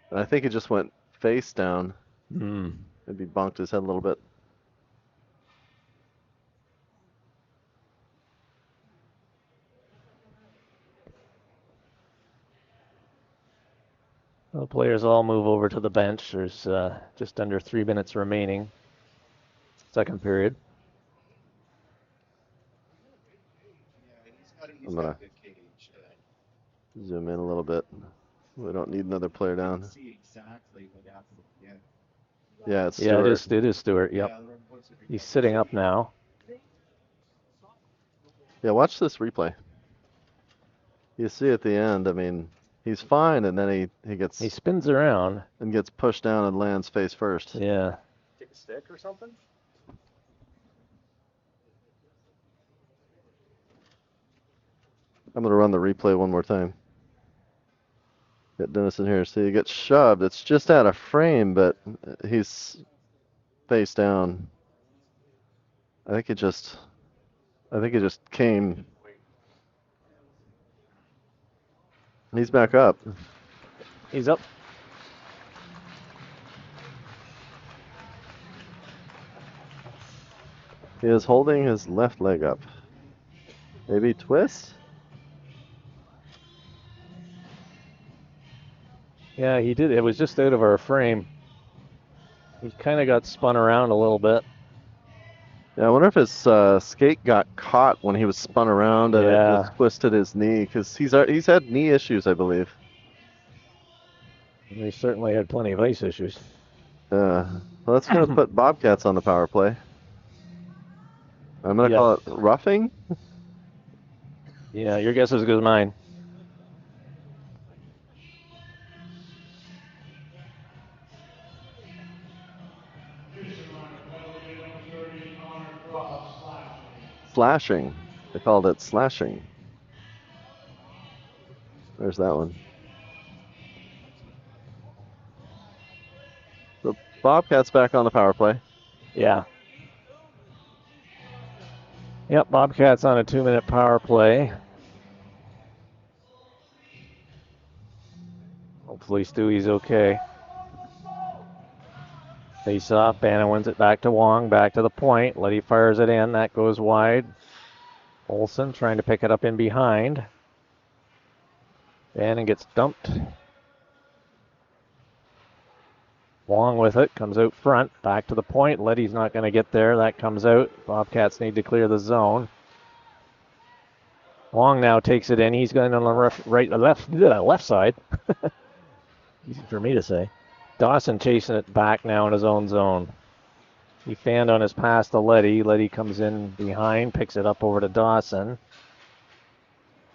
And I think he just went face down. Maybe bonked his head a little bit. The players all move over to the bench. There's just under 3 minutes remaining. Second period. I'm going to zoom in a little bit. We don't need another player down. Yeah, it's Stewart. Yeah, it is Stewart, yep. He's sitting up now. Yeah, watch this replay. You see at the end, I mean, he's fine, and then he spins around and gets pushed down and lands face first. Yeah. Take a stick or something? I'm going to run the replay one more time. Get Dennis in here. See, he gets shoved. It's just out of frame, but he's face down. I think it just came. He's back up. He's up. He is holding his left leg up. Maybe twist? Yeah, he did. It was just out of our frame. He kind of got spun around a little bit. Yeah, I wonder if his skate got caught when he was spun around and it just twisted his knee, because he's had knee issues, I believe. He certainly had plenty of ice issues. Well, that's going to put Bobcats on the power play. I'm going to call it roughing. Yeah, your guess is as good as mine. Slashing. They called it slashing. There's that one. The Bobcats back on the power play. Yeah. Yep, Bobcats on a 2-minute power play. Hopefully Stewie's okay. Face off, Bannon wins it back to Wong, back to the point. Letty fires it in, that goes wide. Olsen trying to pick it up in behind. Bannon gets dumped. Wong with it, comes out front, back to the point. Letty's not going to get there, that comes out. Bobcats need to clear the zone. Wong now takes it in, he's going on the left side. Easy for me to say. Dawson chasing it back now in his own zone. He fanned on his pass to Letty. Letty comes in behind, picks it up over to Dawson.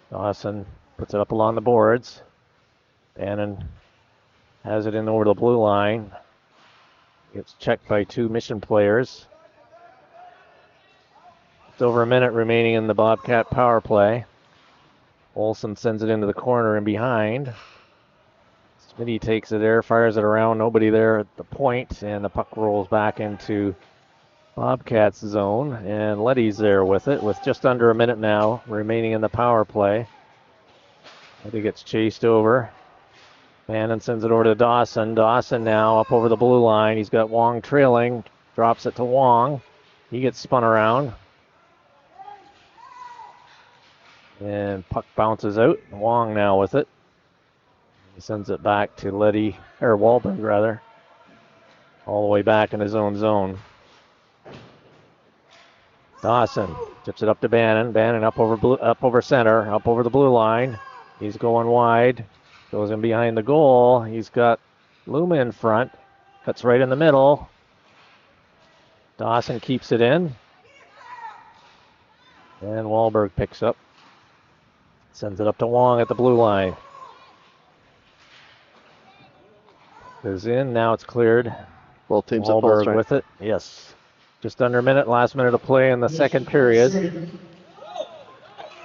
Dawson puts it up along the boards. Bannon has it in over the blue line. Gets checked by 2 Mission players. It's over a minute remaining in the Bobcat power play. Olsen sends it into the corner and behind. Smitty takes it there, fires it around, nobody there at the point, and the puck rolls back into Bobcats zone, and Letty's there with it, with just under a minute now remaining in the power play. Letty gets chased over. Bannon sends it over to Dawson. Dawson now up over the blue line. He's got Wong trailing, drops it to Wong. He gets spun around. And puck bounces out. Wong now with it. He sends it back to Letty, or Wahlberg rather. All the way back in his own zone. Dawson tips it up to Bannon. Bannon up over center, up over the blue line. He's going wide. Goes in behind the goal. He's got Luma in front. Cuts right in the middle. Dawson keeps it in. And Wahlberg picks up. Sends it up to Wong at the blue line. Goes in. Now it's cleared. Both teams at full Wahlberg strength. with it. Yes. Just under a minute. Last minute of play in the second period.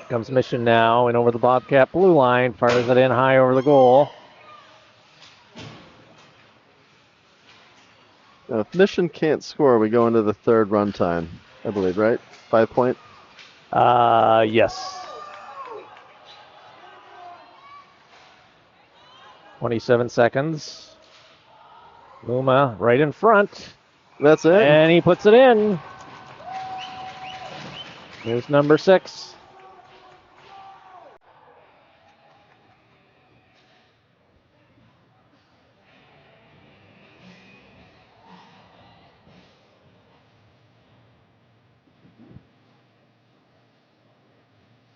Comes Mission now and over the Bobcat blue line. Fires it in high over the goal. Now, if Mission can't score, we go into the third run time, I believe, right? 5 point? Yes. 27 seconds. Luma right in front. That's it. And he puts it in. Here's number 6.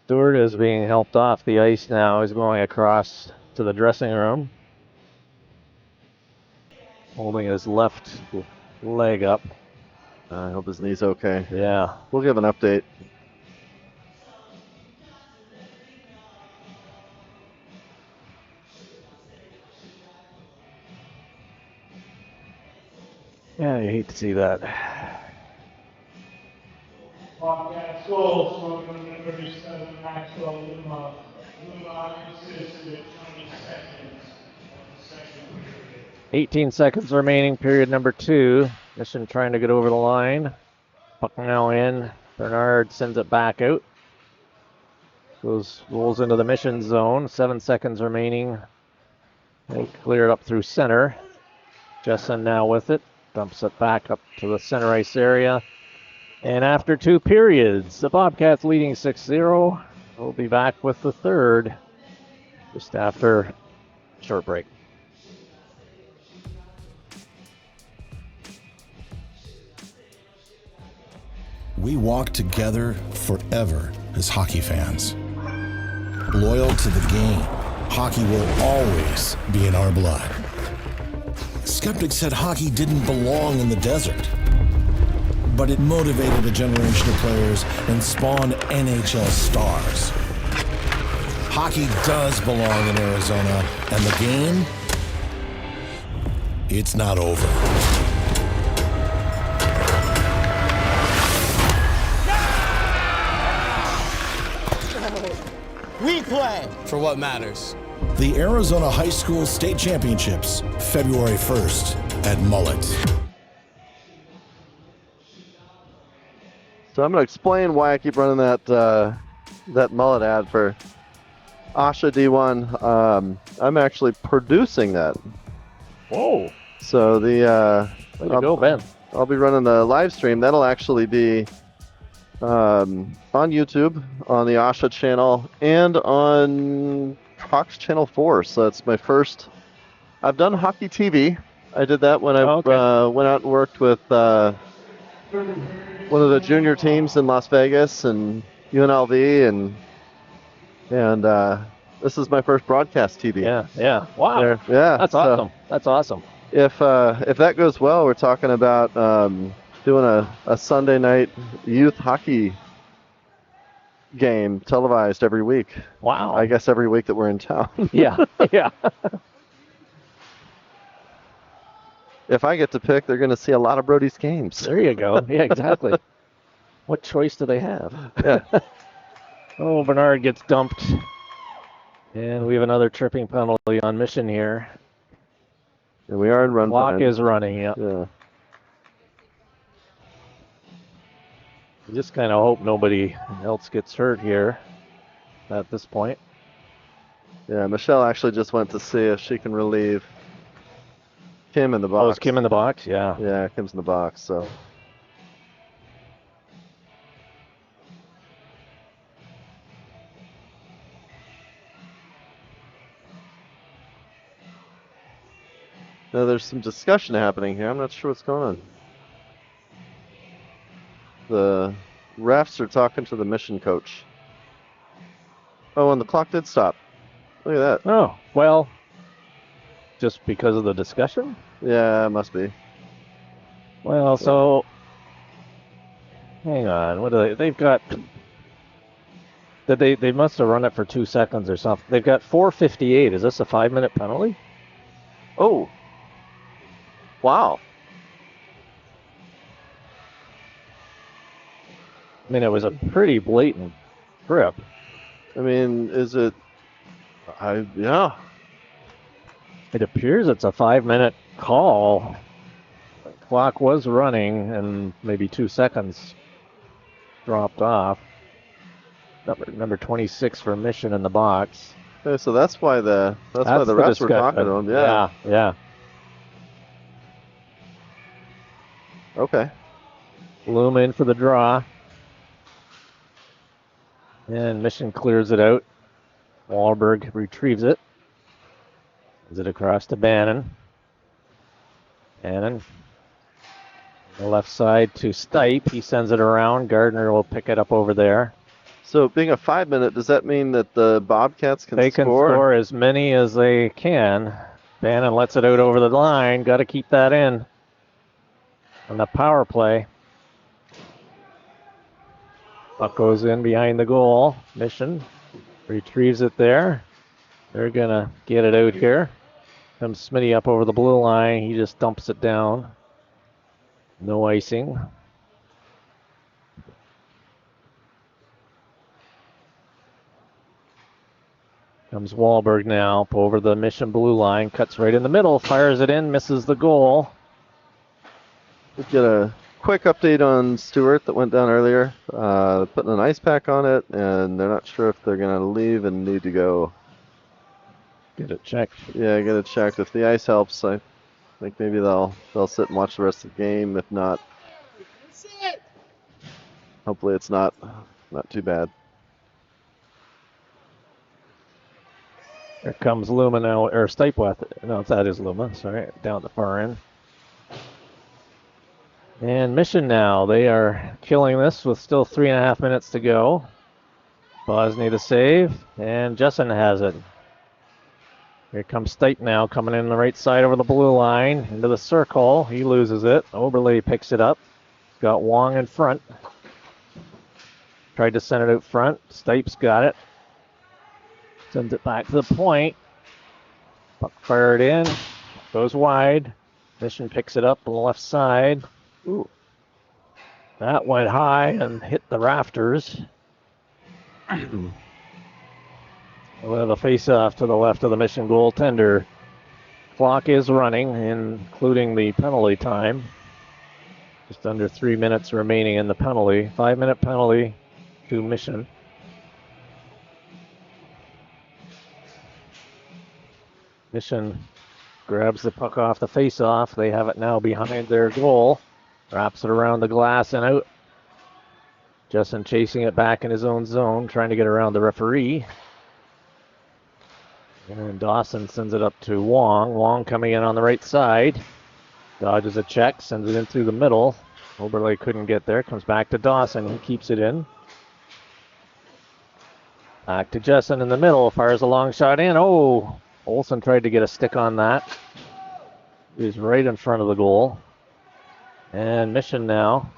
Stewart is being helped off the ice now. He's going across to the dressing room. Holding his left leg up. I hope his knee's okay. Yeah. We'll give an update. Yeah, you hate to see that. Bobcats goal from number 7, Maxwell Luma. Luma assists with 20 seconds of the second period. 18 seconds remaining, period number 2. Mission trying to get over the line. Puck now in. Bernard sends it back out. Rolls into the Mission zone. 7 seconds remaining. They clear it up through center. Jessen now with it. Dumps it back up to the center ice area. And after 2 periods, the Bobcats leading 6-0. We'll be back with the third just after a short break. We walk together forever as hockey fans. Loyal to the game, hockey will always be in our blood. Skeptics said hockey didn't belong in the desert, but it motivated a generation of players and spawned NHL stars. Hockey does belong in Arizona, and the game, it's not over. We play for what matters. The Arizona High School State Championships, February 1st at Mullet. So I'm going to explain why I keep running that mullet ad for Asha D1. I'm actually producing that. Whoa. So the Way to go, Ben. I'll be running the live stream. That'll actually be on YouTube, on the Asha channel, and on Fox Channel 4. So that's my first. I've done hockey TV. I did that when I went out and worked with one of the junior teams in Las Vegas and UNLV, and this is my first broadcast TV. Yeah. Wow. Yeah. That's awesome. That's awesome. If that goes well, we're talking about doing a Sunday night youth hockey game televised every week. Wow. I guess every week that we're in town. Yeah. If I get to pick, they're going to see a lot of Brody's games. There you go. Yeah, exactly. What choice do they have? Yeah. Oh, Bernard gets dumped And we have another tripping penalty on Mission here. And we are in run Clock time. is running, yeah. Yeah. You just kind of hope nobody else gets hurt here at this point. Yeah, Michelle actually just went to see if she can relieve Kim in the box. Oh, is Kim in the box? Yeah. Yeah, Kim's in the box, so. Now there's some discussion happening here. I'm not sure what's going on. The refs are talking to the Mission coach. Oh, and the clock did stop. Look at that. Oh, well, just because of the discussion? Yeah, it must be. Well, so hang on. What do they've got? That they must have run it for 2 seconds or something. They've got 4:58. Is this a 5-minute penalty? Oh. Wow. I mean, it was a pretty blatant trip. I mean, is it? Yeah. It appears it's a 5-minute call. The clock was running, and maybe 2 seconds dropped off. Number 26 for Mission in the box. Okay, so that's why the refs were talking to him. Yeah. Yeah. Okay. Loom in for the draw. And Mission clears it out. Wahlberg retrieves it. Sends it across to Bannon. Bannon. The left side to Stipe. He sends it around. Gardner will pick it up over there. So being a 5-minute, does that mean that the Bobcats can They can score as many as they can. Bannon lets it out over the line. Got to keep that in. On the power play. Puck goes in behind the goal. Mission retrieves it there. They're going to get it out here. Comes Smitty up over the blue line. He just dumps it down. No icing. Comes Wahlberg now up over the Mission blue line. Cuts right in the middle. Fires it in. Misses the goal. Let's get a quick update on Stewart that went down earlier. Putting an ice pack on it, and they're not sure if they're going to leave and need to go. Get it checked. Yeah, get it checked. If the ice helps, I think maybe they'll sit and watch the rest of the game. If not, hopefully it's not too bad. Here comes Luma now, or Stipeweth. No, that is Luma. Sorry, down at the far end. And Mission now, they are killing this with still 3.5 minutes to go. Bosney to save, and Jessen has it. Here comes Stipe now, coming in the right side over the blue line, into the circle. He loses it. Oberle picks it up. Got Wong in front. Tried to send it out front. Stipe's got it. Sends it back to the point. Puck fired in. Goes wide. Mission picks it up on the left side. Ooh. That went high and hit the rafters. We'll have a face-off to the left of the Mission goaltender. Clock is running, including the penalty time. Just under 3 minutes remaining in the penalty. 5-minute penalty to Mission. Mission grabs the puck off the face-off. They have it now behind their goal. Wraps it around the glass and out. Jessen chasing it back in his own zone, trying to get around the referee. And Dawson sends it up to Wong. Wong coming in on the right side. Dodges a check, sends it in through the middle. Oberle couldn't get there. Comes back to Dawson. He keeps it in. Back to Jessen in the middle. Fires a long shot in. Oh! Olsen tried to get a stick on that. He's right in front of the goal. And Mission now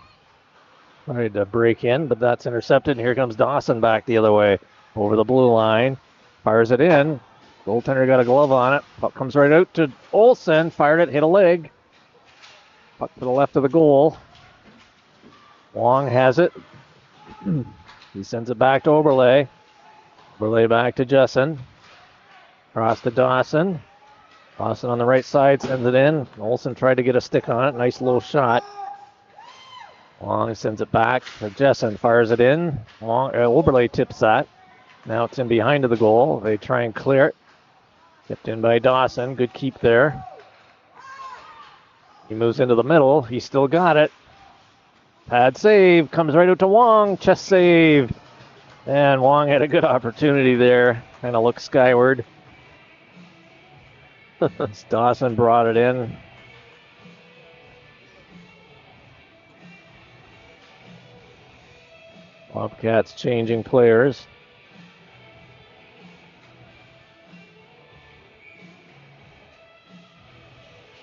tried to break in, but that's intercepted. And here comes Dawson back the other way over the blue line. Fires it in. Goaltender got a glove on it. Puck comes right out to Olsen. Fired it, hit a leg. Puck to the left of the goal. Wong has it. He sends it back to Oberle. Oberle back to Jessen. Cross to Dawson. Dawson on the right side sends it in. Olsen tried to get a stick on it. Nice low shot. Long sends it back. Jessen fires it in. Oberle tips that. Now it's in behind of the goal. They try and clear it. Tipped in by Dawson. Good keep there. He moves into the middle. He's still got it. Pad save. Comes right out to Wong. Chest save. And Wong had a good opportunity there. Kind of looked skyward. Dawson brought it in. Bobcats changing players.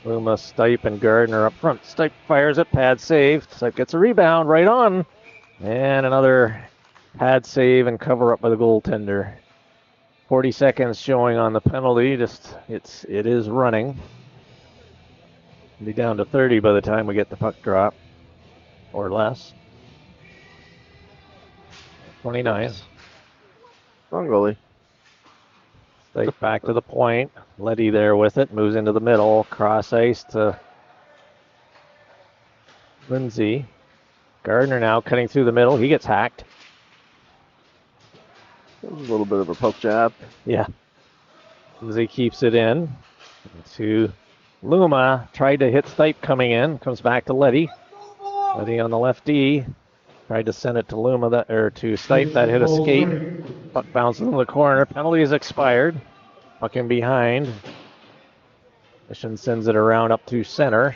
Luma, Stipe, and Gardner up front. Stipe fires it, pad save. Stipe gets a rebound right on. And another pad save and cover up by the goaltender. 40 seconds showing on the penalty. It is running. It'll be down to 30 by the time we get the puck drop. Or less. 29. Wrong goalie. Stipe back to the point. Letty there with it. Moves into the middle. Cross ice to Lindsay. Gardner now cutting through the middle. He gets hacked. That was a little bit of a poke jab. Yeah. Lindsay keeps it in to Luma. Tried to hit Stipe coming in. Comes back to Letty. Letty on the left D. Tried to send it to Luma to Stipe. That hit a skate. Puck bounces in the corner. Penalty is expired. Puck in behind. Mission sends it around up to center.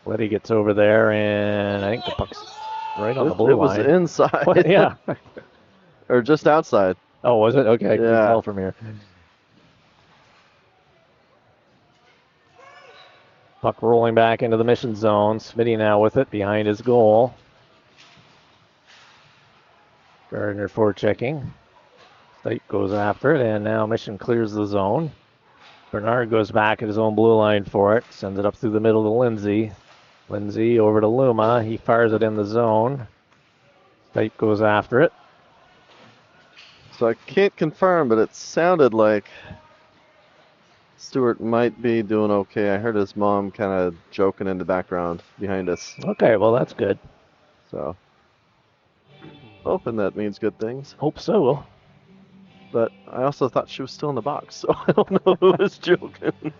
Letty gets over there, and I think the puck's right on the blue line. It was inside. What? Yeah. Or just outside. Oh, was it? Okay, I can Yeah. tell from here. Puck rolling back into the Mission zone. Smitty now with it behind his goal. Gardner forechecking. Stipe goes after it, and now Mission clears the zone. Bernard goes back at his own blue line for it. Sends it up through the middle to Lindsay. Lindsay over to Luma. He fires it in the zone. Stipe goes after it. So I can't confirm, but it sounded like Stewart might be doing okay. I heard his mom kind of joking in the background behind us. Okay, well, that's good. So hoping that means good things. Hope so. But I also thought she was still in the box, so I don't know who was joking.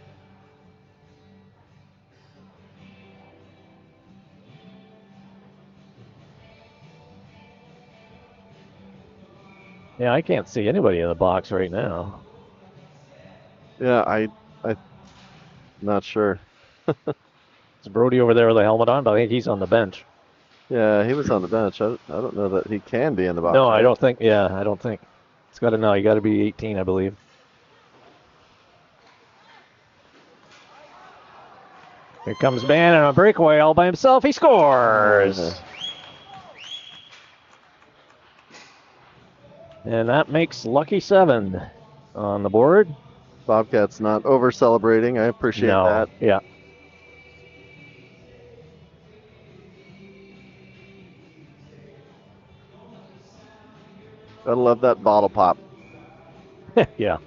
Yeah, I can't see anybody in the box right now. Yeah, I'm not sure. Is Brody over there with the helmet on? But I think he's on the bench. Yeah, he was on the bench. I don't know that he can be in the box. No, right? I don't think. Yeah, I don't think. It's got to know. You got to be 18, I believe. Here comes Bannon on a breakaway all by himself. He scores. Yeah. And that makes Lucky 7 on the board. Bobcats not over celebrating. I appreciate that. Yeah. Gotta love that bottle pop. Yeah.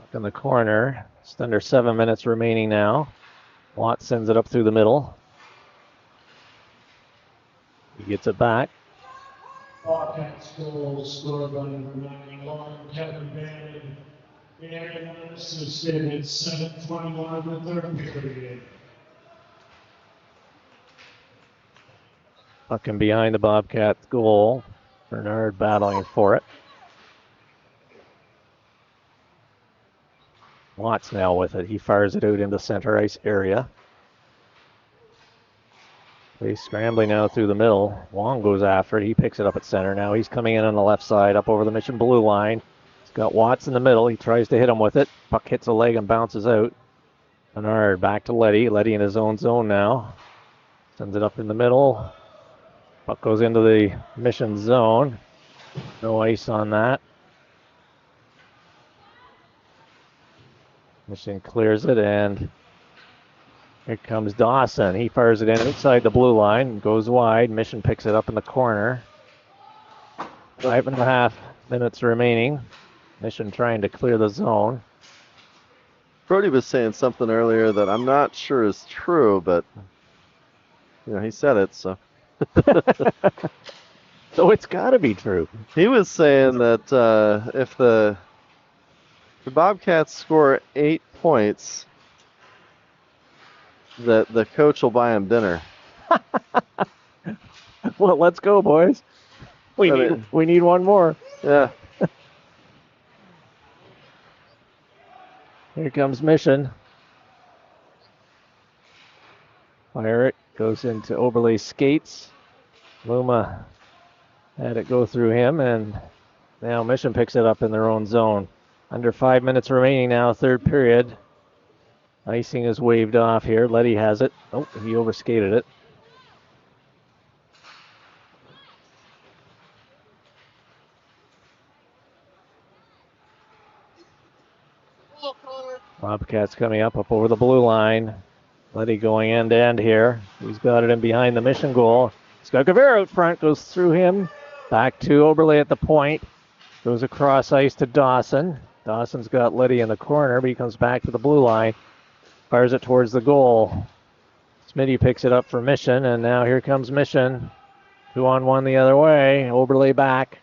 Up in the corner. Just under 7 minutes remaining now. Watt sends it up through the middle. He gets it back. Bobcats goal scored by number 91, Kevin Bannon. Bannon assisted at 7:21 of the third period. Puck in behind the Bobcats goal. Bernard battling for it. Watts now with it. He fires it out into center ice area. He's scrambling now through the middle. Wong goes after it. He picks it up at center. Now he's coming in on the left side up over the Mission blue line. He's got Watts in the middle. He tries to hit him with it. Puck hits a leg and bounces out. Bernard back to Letty. Letty in his own zone now. Sends it up in the middle. Puck goes into the Mission zone. No ice on that. Mission clears it, and Here comes Dawson. He fires it in outside the blue line, goes wide. Mission picks it up in the corner. 5.5 minutes remaining. Mission trying to clear the zone. Brody was saying something earlier that I'm not sure is true, but he said it, so. So it's got to be true. He was saying that if the Bobcats score 8 points, that the coach will buy him dinner. Well, let's go, boys. We need one more. Yeah. Here comes Mission. Fire it. Goes into Oberle's skates. Luma had it go through him, and now Mission picks it up in their own zone. Under 5 minutes remaining now, third period. Icing is waved off here. Letty has it. Oh, he overskated it. Bobcats coming up over the blue line. Letty going end to end here. He's got it in behind the Mission goal. He's got Guevara out front, goes through him. Back to Oberle at the point. Goes across ice to Dawson. Dawson's got Letty in the corner, but he comes back to the blue line. Fires it towards the goal. Smitty picks it up for Mission, and now here comes Mission. 2-on-1 the other way. Oberle back.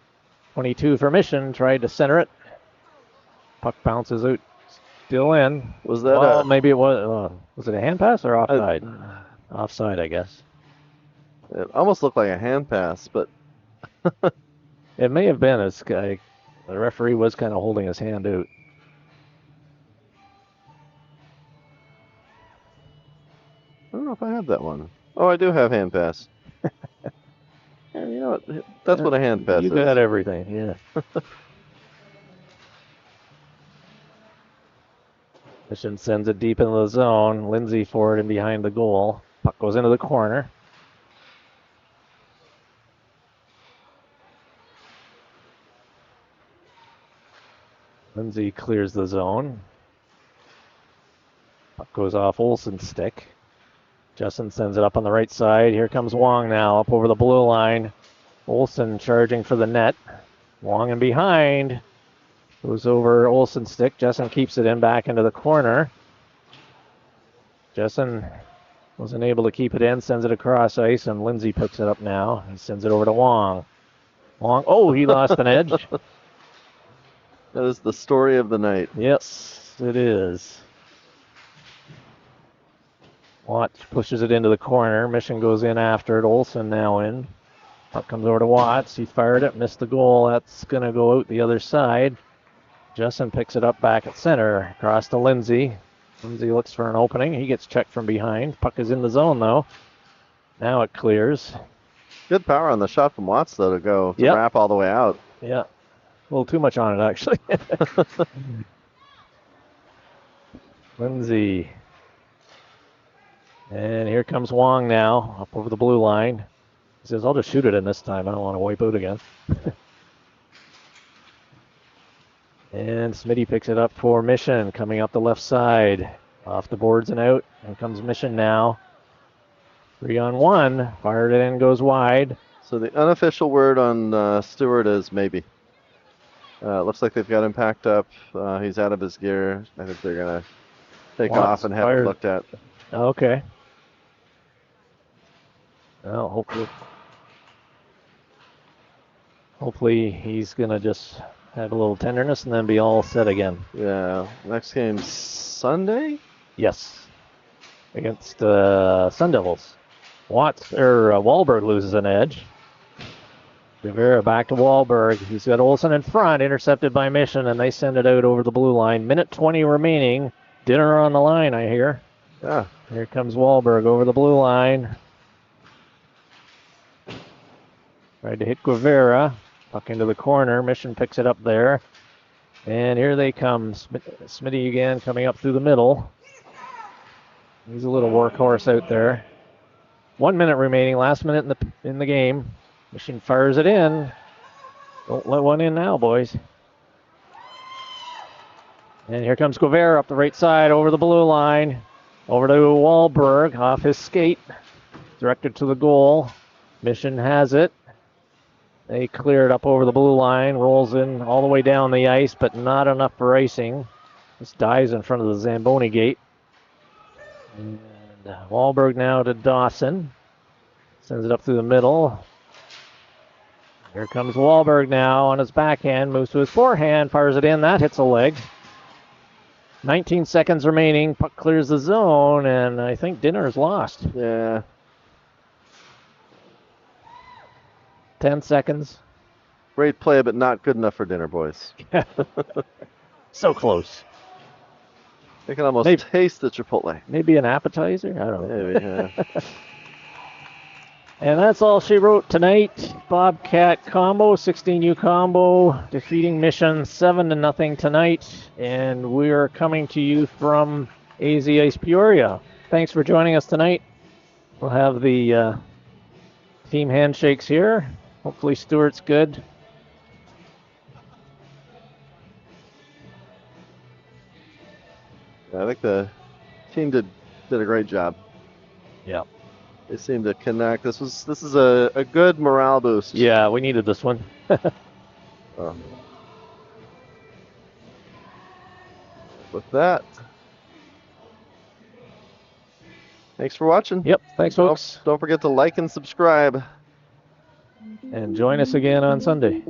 22 for Mission. Tried to center it. Puck bounces out. Still in. Was that maybe it was. Was it a hand pass or offside? Offside, I guess. It almost looked like a hand pass, but it may have been. The referee was kind of holding his hand out. I don't know if I have that one. Oh, I do have hand pass. Yeah, you know what? That's what a hand pass is. You got everything, yeah. Mission sends it deep into the zone. Lindsay for it in behind the goal. Puck goes into the corner. Lindsay clears the zone. Puck goes off Olsen's stick. Justin sends it up on the right side. Here comes Wong now up over the blue line. Olsen charging for the net. Wong in behind. Goes over Olsen's stick. Justin keeps it in back into the corner. Justin wasn't able to keep it in. Sends it across ice, and Lindsay picks it up now. He sends it over to Wong. Wong, oh, he lost an edge. That is the story of the night. Yes, it is. Watts pushes it into the corner. Mission goes in after it. Olsen now in. Puck comes over to Watts. He fired it, missed the goal. That's going to go out the other side. Justin picks it up back at center. Across to Lindsay. Lindsay looks for an opening. He gets checked from behind. Puck is in the zone, though. Now it clears. Good power on the shot from Watts, though, to wrap all the way out. Yeah. A little too much on it, actually. Lindsay. And here comes Wong now, up over the blue line. He says, I'll just shoot it in this time. I don't want to wipe out again. And Smitty picks it up for Mission, coming up the left side. Off the boards and out. And comes Mission now. 3-on-1. Fired it in, goes wide. So the unofficial word on Stewart is maybe. Looks like they've got him packed up. He's out of his gear. I think they're going to take off and have it looked at. Okay. Well, hopefully he's going to just have a little tenderness and then be all set again. Yeah. Next game's Sunday? Yes. Against Sun Devils. Wahlberg loses an edge. Rivera back to Wahlberg. He's got Olsen in front, intercepted by Mission, and they send it out over the blue line. Minute 20 remaining. Dinner on the line, I hear. Yeah. Here comes Wahlberg over the blue line. Tried to hit Guevara. Puck into the corner. Mission picks it up there. And here they come. Smitty again coming up through the middle. He's a little workhorse out there. 1 minute remaining. Last minute in the game. Mission fires it in. Don't let one in now, boys. And here comes Guevara up the right side over the blue line. Over to Wahlberg, off his skate. Directed to the goal. Mission has it. They clear it up over the blue line. Rolls in all the way down the ice, but not enough for icing. Just dives in front of the Zamboni gate. And Wahlberg now to Dawson. Sends it up through the middle. Here comes Wahlberg now on his backhand. Moves to his forehand. Fires it in. That hits a leg. 19 seconds remaining. Puck clears the zone, and I think dinner is lost. Yeah. 10 seconds. Great play, but not good enough for dinner, boys. So close. I can almost Maybe. taste the Chipotle. Maybe an appetizer? I don't know. Maybe, yeah. And that's all she wrote tonight. Bobcat combo, 16U combo, defeating Mission 7-0 tonight. And we're coming to you from AZ Ice Peoria. Thanks for joining us tonight. We'll have the team handshakes here. Hopefully Stuart's good. I think the team did a great job. Yeah. They seemed to connect. This is a good morale boost. Yeah, we needed this one. Oh. With that, thanks for watching. Yep, thanks, folks. Don't forget to like and subscribe. And join us again on Sunday.